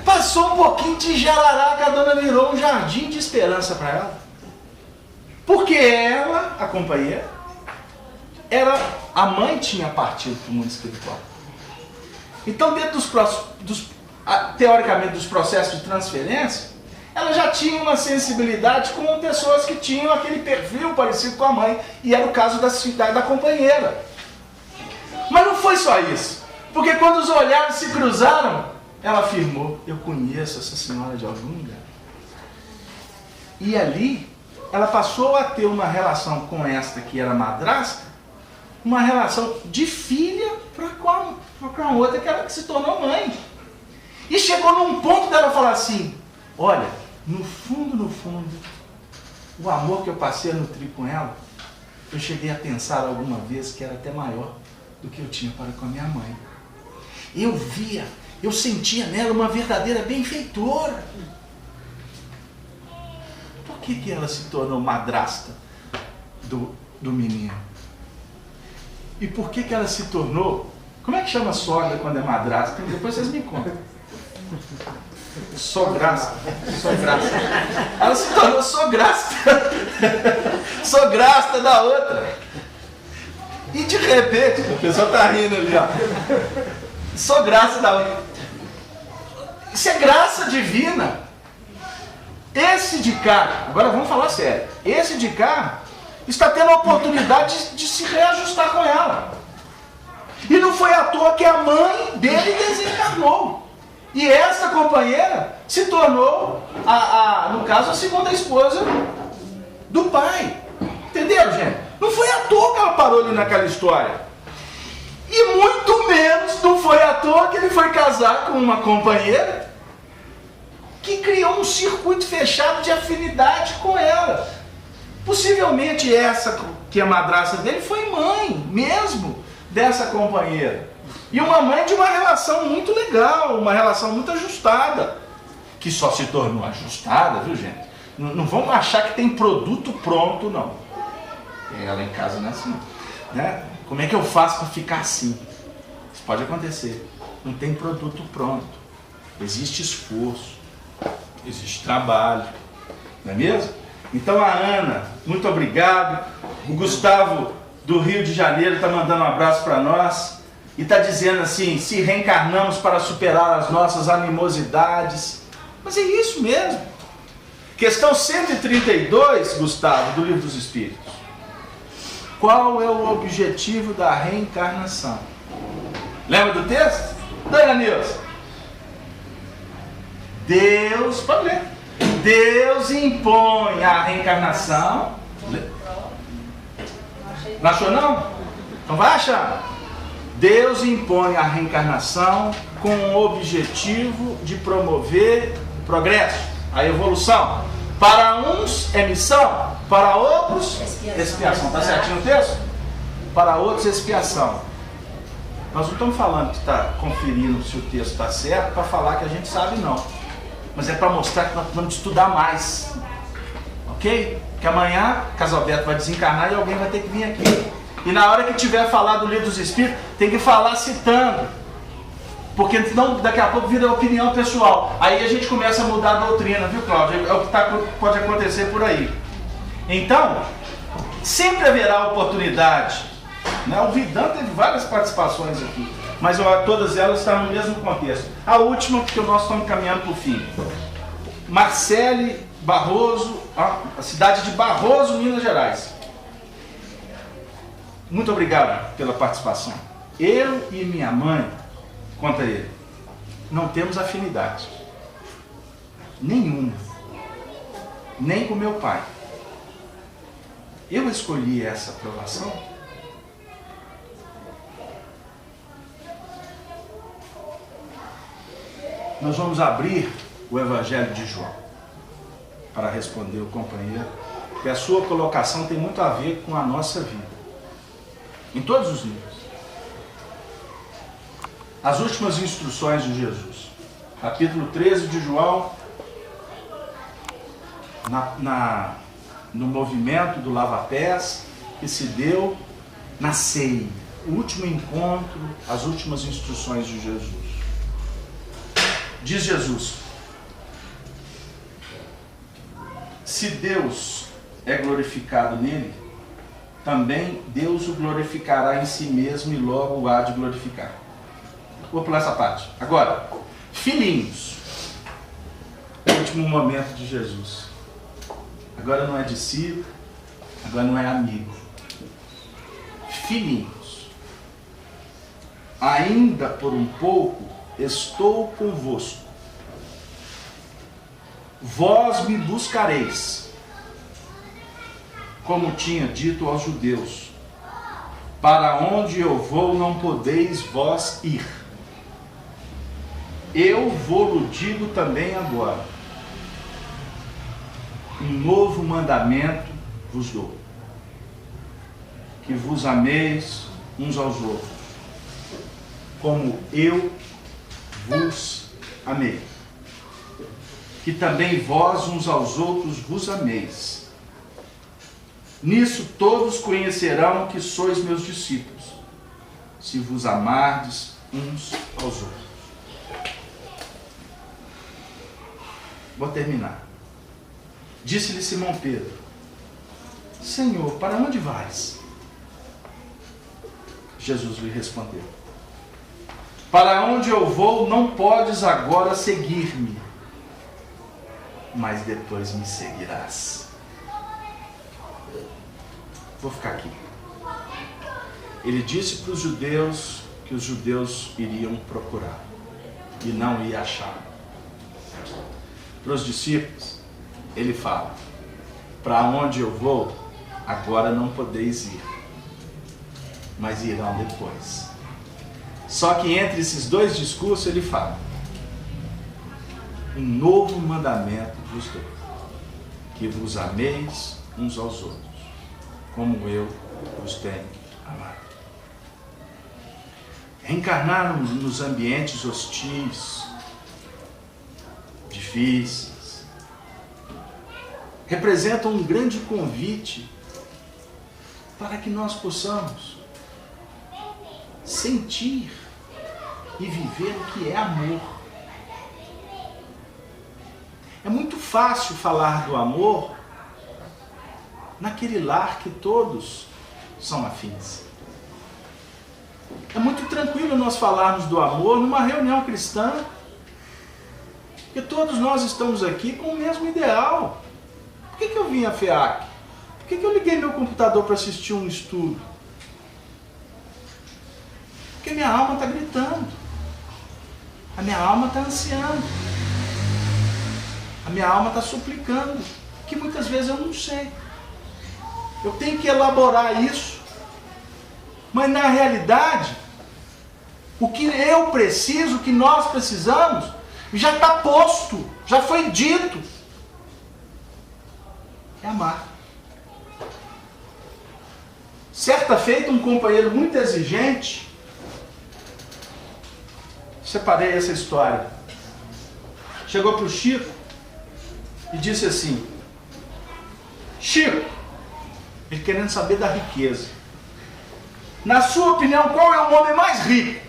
Passou um pouquinho de jararaca, a dona virou um jardim de esperança para ela. Porque ela, a companheira, a mãe tinha partido para o mundo espiritual. Então, dentro teoricamente dos processos de transferência, ela já tinha uma sensibilidade com pessoas que tinham aquele perfil parecido com a mãe, e era o caso da companheira. Mas não foi só isso, porque quando os olhares se cruzaram, ela afirmou, eu conheço essa senhora de algum lugar. E ali, ela passou a ter uma relação com esta que era madrasta, uma relação de filha para com a outra que se tornou mãe. E chegou num ponto dela falar assim, olha, no fundo, o amor que eu passei a nutrir com ela, eu cheguei a pensar alguma vez que era até maior do que eu tinha para com a minha mãe. Eu sentia nela uma verdadeira benfeitora. Por que ela se tornou madrasta do menino? E por que ela se tornou... Como é que chama sogra quando é madrasta? Depois vocês me contam. Sograça. Ela se tornou sograça. Sograça da outra. E de repente, o pessoal tá rindo ali, ó. Sograça da outra. Isso é graça divina. Esse de cá, agora vamos falar sério. Esse de cá está tendo a oportunidade de se reajustar com ela. E não foi à toa que a mãe dele desencarnou. E essa companheira se tornou, no caso, a segunda esposa do pai. Entenderam, gente? Não foi à toa que ela parou ali naquela história. E muito menos não foi à toa que ele foi casar com uma companheira que criou um circuito fechado de afinidade com ela. Possivelmente essa, que é a madrasta dele, foi mãe mesmo dessa companheira. E uma mãe de uma relação muito legal, uma relação muito ajustada, que só se tornou ajustada, viu, gente? Não vamos achar que tem produto pronto, não. Ela em casa não é assim, né? Como é que eu faço para ficar assim? Isso pode acontecer. Não tem produto pronto. Existe esforço, existe trabalho, não é mesmo? Então a Ana, muito obrigado. O Gustavo do Rio de Janeiro está mandando um abraço para nós e está dizendo assim: se reencarnamos para superar as nossas animosidades. Mas é isso mesmo. Questão 132, Gustavo, do Livro dos Espíritos. Qual é o objetivo da reencarnação? Lembra do texto? Dona Nilson. Deus, pode ler. Deus impõe a reencarnação. Não achou não? Então vai achar. Deus impõe a reencarnação com o objetivo de promover o progresso, a evolução. Para uns é missão, para outros expiação. Está certinho o texto? Para outros expiação. Nós não estamos falando que está conferindo se o texto está certo para falar que a gente sabe, não. Mas é para mostrar que nós vamos estudar mais. Ok? Que amanhã Casalberto vai desencarnar e alguém vai ter que vir aqui. E na hora que tiver falar do Livro dos Espíritos, tem que falar citando. Porque senão daqui a pouco vira opinião pessoal. Aí a gente começa a mudar a doutrina, viu, Cláudio? É o que pode acontecer por aí. Então, sempre haverá oportunidade. Né? O Vidão teve várias participações aqui, mas todas elas estão no mesmo contexto. A última, porque nós estamos caminhando para o fim. Marcele Barroso, a cidade de Barroso, Minas Gerais. Muito obrigado pela participação. Eu e minha mãe, conta ele, não temos afinidade nenhuma, nem com meu pai. Eu escolhi essa aprovação. Nós vamos abrir o Evangelho de João para responder o companheiro, que a sua colocação tem muito a ver com a nossa vida, em todos os níveis. As últimas instruções de Jesus, capítulo 13 de João, no movimento do lava-pés que se deu na ceia, o último encontro, as últimas instruções de Jesus. Diz Jesus: se Deus é glorificado nele, também Deus o glorificará em si mesmo e logo o há de glorificar. Vou pular essa parte. Agora, filhinhos, o último momento de Jesus. Agora não é discípulo, agora não é amigo. Filhinhos, ainda por um pouco estou convosco. Vós me buscareis, como tinha dito aos judeus: para onde eu vou não podeis vós ir. Eu vou-lo digo também agora: um novo mandamento vos dou, que vos ameis uns aos outros, como eu vos amei. Que também vós uns aos outros vos ameis. Nisso todos conhecerão que sois meus discípulos, se vos amardes uns aos outros. Vou terminar. Disse-lhe Simão Pedro: Senhor, para onde vais? Jesus lhe respondeu: Para onde eu vou, não podes agora seguir-me, mas depois me seguirás. Vou ficar aqui. Ele disse para os judeus que os judeus iriam procurar e não ia achar. Para os discípulos, ele fala: para onde eu vou, agora não podeis ir, mas irão depois. Só que entre esses dois discursos ele fala: um novo mandamento vos dou, que vos ameis uns aos outros, como eu vos tenho amado. Reencarnar nos ambientes hostis, difíceis, representa um grande convite para que nós possamos sentir e viver o que é amor. É muito fácil falar do amor naquele lar que todos são afins. É muito tranquilo nós falarmos do amor numa reunião cristã, porque todos nós estamos aqui com o mesmo ideal. Por que eu vim à FEAC? Por que eu liguei meu computador para assistir um estudo? Porque minha alma está gritando, a minha alma está ansiando, a minha alma está suplicando, que muitas vezes eu não sei. Eu tenho que elaborar isso, mas na realidade, o que eu preciso, o que nós precisamos, já está posto, já foi dito. É amar. Certa feita, um companheiro muito exigente, separei essa história, chegou para o Chico e disse assim: Chico, ele querendo saber da riqueza, na sua opinião, qual é o homem mais rico?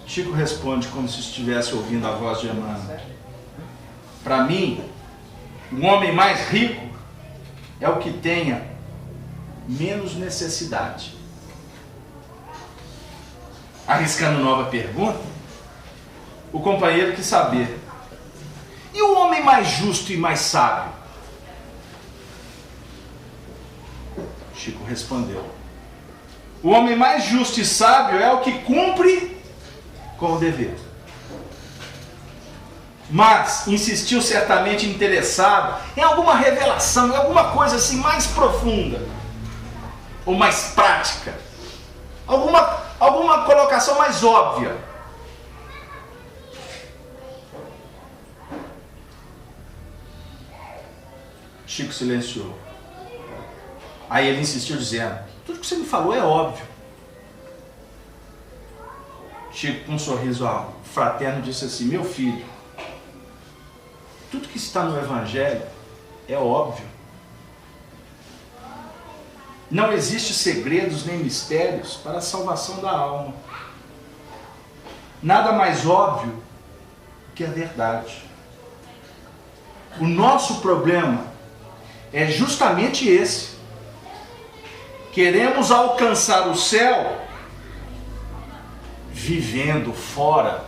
Chico responde como se estivesse ouvindo a voz de Emmanuel: para mim, o homem mais rico é o que tenha menos necessidade. Arriscando nova pergunta, o companheiro quis saber: e o homem mais justo e mais sábio? Chico respondeu: o homem mais justo e sábio é o que cumpre com o dever. Mas insistiu, certamente interessado em alguma revelação, em alguma coisa assim mais profunda, ou mais prática, alguma colocação mais óbvia. Chico silenciou. Aí ele insistiu dizendo: tudo que você me falou é óbvio. Chico, com um sorriso fraterno, disse assim: meu filho, tudo que está no Evangelho é óbvio. Não existe segredos nem mistérios para a salvação da alma. Nada mais óbvio que a verdade. O nosso problema é justamente esse. Queremos alcançar o céu vivendo fora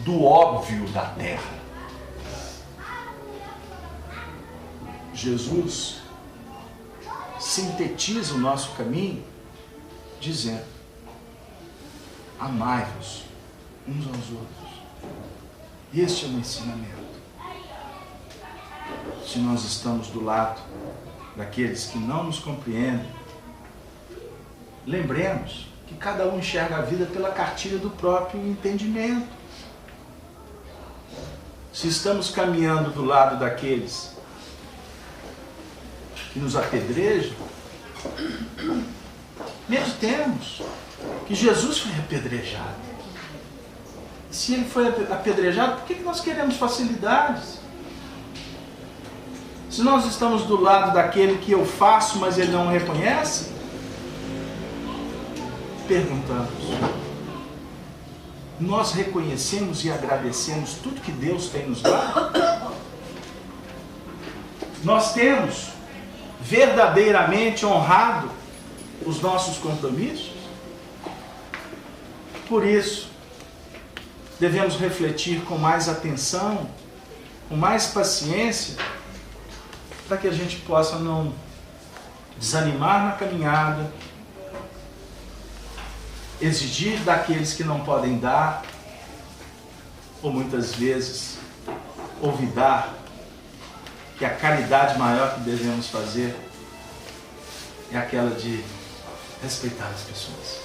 do óbvio da terra. Jesus sintetiza o nosso caminho dizendo: amai-vos uns aos outros. Este é o ensinamento. Se nós estamos do lado daqueles que não nos compreendem, lembremos que cada um enxerga a vida pela cartilha do próprio entendimento. se estamos caminhando do lado daqueles que nos apedrejam, meditemos que Jesus foi apedrejado. Se ele foi apedrejado, por que nós queremos facilidades? Se nós estamos do lado daquele que eu faço, mas ele não reconhece, perguntamos. Nós reconhecemos e agradecemos tudo que Deus tem nos dado? Nós temos verdadeiramente honrado os nossos compromissos? Por isso, devemos refletir com mais atenção, com mais paciência, para que a gente possa não desanimar na caminhada, exigir daqueles que não podem dar, ou muitas vezes olvidar que a caridade maior que devemos fazer é aquela de respeitar as pessoas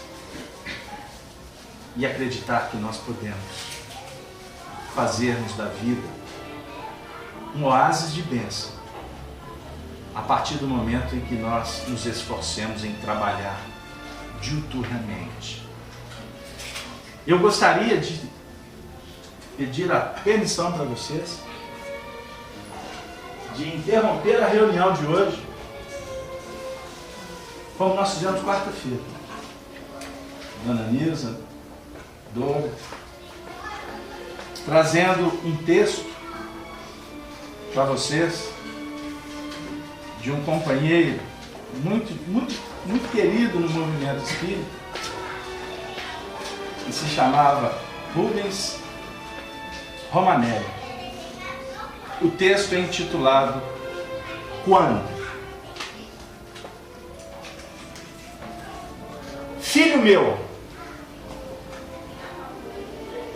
e acreditar que nós podemos fazermos da vida um oásis de bênção a partir do momento em que nós nos esforcemos em trabalhar diuturnamente. Eu gostaria de pedir a permissão para vocês de interromper a reunião de hoje, como nós fizemos quarta-feira. Dona Nisa, Dora, trazendo um texto para vocês de um companheiro muito querido no movimento espírita, que se chamava Rubens Romanelli. O texto é intitulado Quando? Filho meu,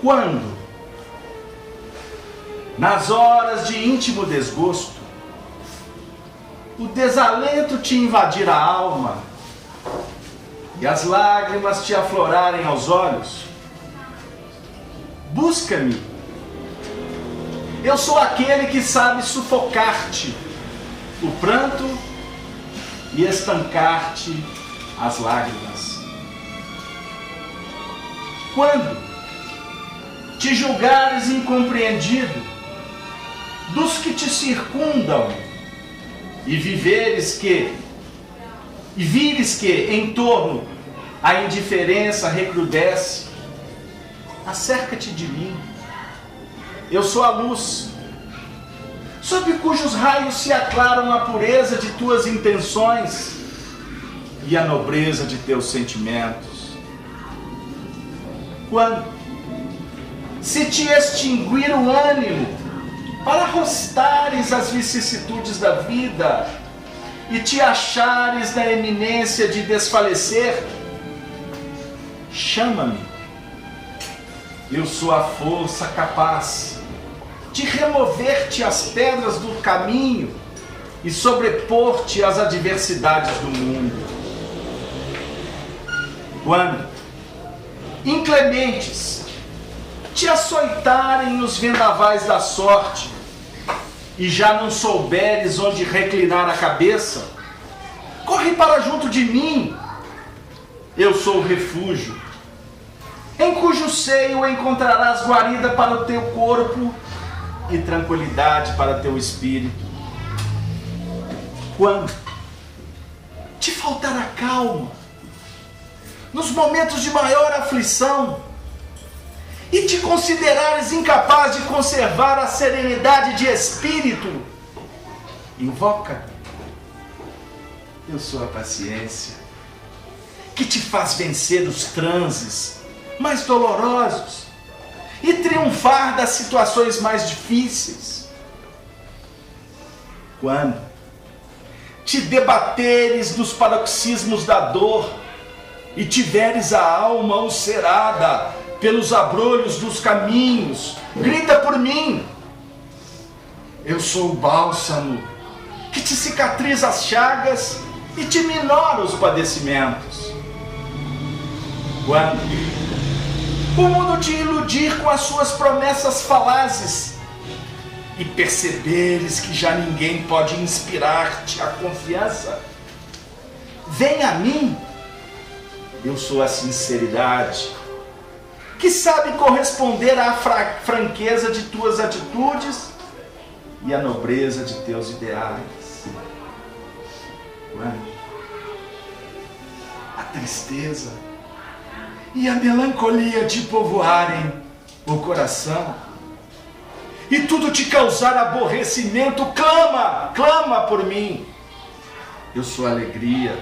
quando, nas horas de íntimo desgosto, o desalento te invadir a alma e as lágrimas te aflorarem aos olhos, busca-me. Eu sou aquele que sabe sufocar-te o pranto e estancar-te as lágrimas. Quando te julgares incompreendido dos que te circundam e vires que em torno a indiferença recrudesce, acerca-te de mim. Eu sou a luz, sob cujos raios se aclaram a pureza de tuas intenções e a nobreza de teus sentimentos. Quando se te extinguir o ânimo para arrostares as vicissitudes da vida e te achares na eminência de desfalecer, chama-me. Eu sou a força capaz de remover-te as pedras do caminho e sobrepor-te às adversidades do mundo. Quando, inclementes, te açoitarem os vendavais da sorte e já não souberes onde reclinar a cabeça, corre para junto de mim. Eu sou o refúgio, em cujo seio encontrarás guarida para o teu corpo e tranquilidade para teu espírito. Quando te faltar a calma nos momentos de maior aflição e te considerares incapaz de conservar a serenidade de espírito, invoca. Eu sou a paciência, que te faz vencer os transes mais dolorosos e triunfar das situações mais difíceis. Quando te debateres nos paroxismos da dor e tiveres a alma ulcerada pelos abrolhos dos caminhos, grita por mim. Eu sou o bálsamo que te cicatriza as chagas e te minora os padecimentos. Quando o mundo te iludir com as suas promessas falazes e perceberes que já ninguém pode inspirar-te a confiança, vem a mim. Eu sou a sinceridade, que sabe corresponder à franqueza de tuas atitudes e à nobreza de teus ideais. Quando a tristeza e a melancolia te povoarem o coração e tudo te causar aborrecimento, clama por mim. Eu sou a alegria,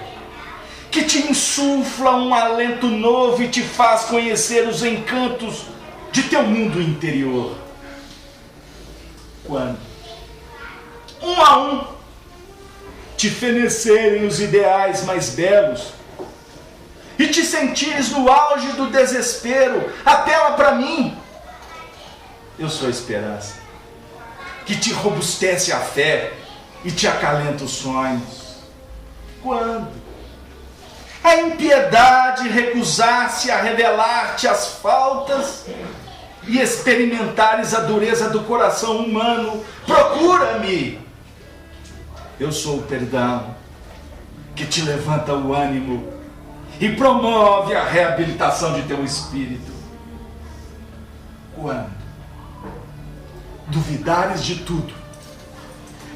que te insufla um alento novo e te faz conhecer os encantos de teu mundo interior. Quando, um a um, te fenecerem os ideais mais belos e te sentires no auge do desespero, apela para mim. Eu sou a esperança, que te robustece a fé e te acalenta os sonhos. Quando a impiedade recusar-se a revelar-te as faltas e experimentares a dureza do coração humano, procura-me. Eu sou o perdão, que te levanta o ânimo e promove a reabilitação de teu espírito. Quando duvidares de tudo,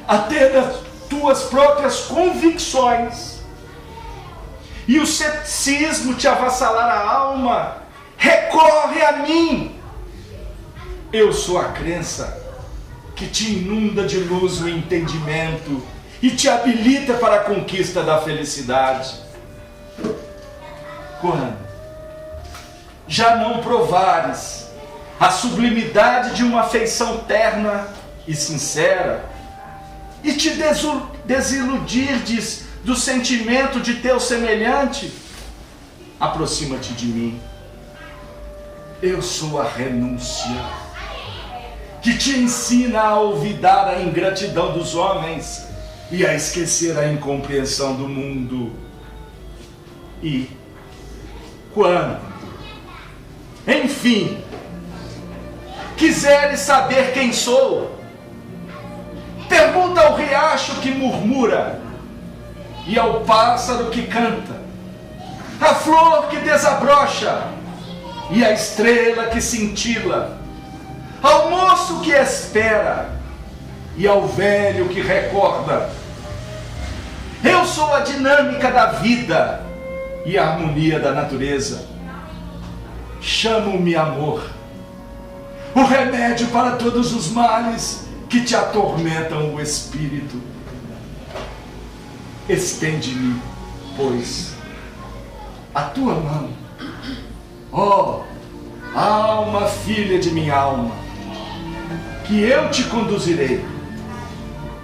até das tuas próprias convicções, e o ceticismo te avassalar a alma, recorre a mim. Eu sou a crença que te inunda de luz o entendimento e te habilita para a conquista da felicidade. Quando já não provares a sublimidade de uma afeição terna e sincera, e te desiludirdes do sentimento de teu semelhante, aproxima-te de mim. Eu sou a renúncia, que te ensina a olvidar a ingratidão dos homens e a esquecer a incompreensão do mundo. E quando, enfim, quiseres saber quem sou, pergunta ao riacho que murmura e ao pássaro que canta, à flor que desabrocha e à estrela que cintila, ao moço que espera e ao velho que recorda. Eu sou a dinâmica da vida e a harmonia da natureza. Chamo-me amor, o remédio para todos os males que te atormentam o espírito. Estende-me, pois, a tua mão, ó alma filha de minha alma, que eu te conduzirei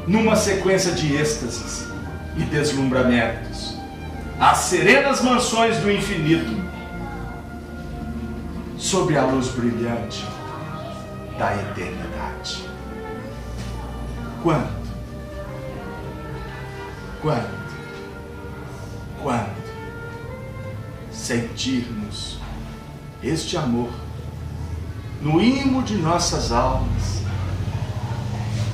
numa sequência de êxtases e deslumbramentos às serenas mansões do infinito, sob a luz brilhante da eternidade. Quando sentirmos este amor no imo de nossas almas,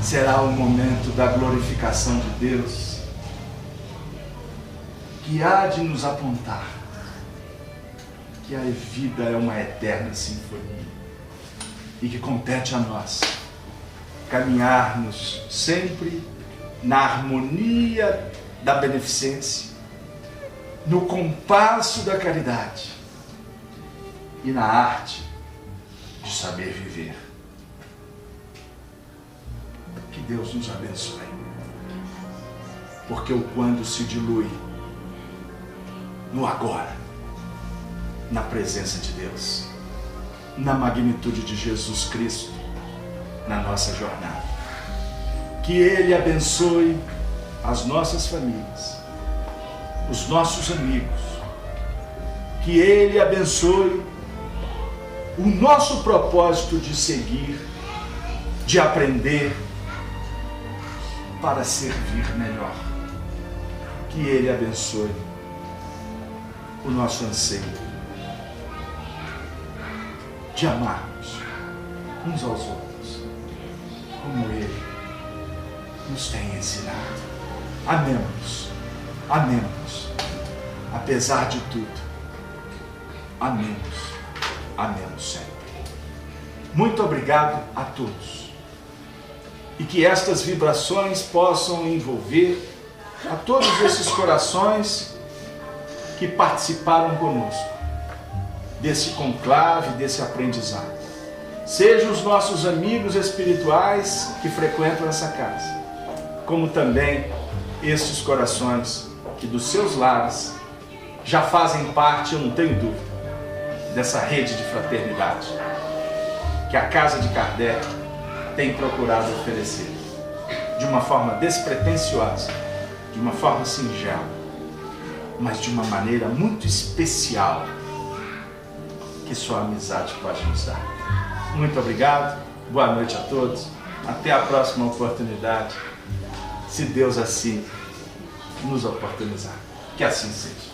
será o momento da glorificação de Deus, que há de nos apontar que a vida é uma eterna sinfonia e que compete a nós caminharmos sempre na harmonia da beneficência, no compasso da caridade e na arte de saber viver. Que Deus nos abençoe, porque o quando se dilui no agora, na presença de Deus, na magnitude de Jesus Cristo, na nossa jornada. Que Ele abençoe as nossas famílias, os nossos amigos, que Ele abençoe o nosso propósito de seguir, de aprender para servir melhor. Que Ele abençoe o nosso anseio de amarmos uns aos outros como Ele nos tem ensinado. Amemos-nos, amemos-nos, apesar de tudo. Amemos, amemos sempre. Muito obrigado a todos. E que estas vibrações possam envolver a todos esses corações que participaram conosco desse conclave, desse aprendizado. Sejam os nossos amigos espirituais que frequentam essa casa, como também estes corações que dos seus lares já fazem parte, eu não tenho dúvida, dessa rede de fraternidade que a Casa de Kardec tem procurado oferecer de uma forma despretensiosa, de uma forma singela, mas de uma maneira muito especial que só a amizade pode nos dar. Muito obrigado, boa noite a todos, até a próxima oportunidade, se Deus assim nos oportunizar. Que assim seja.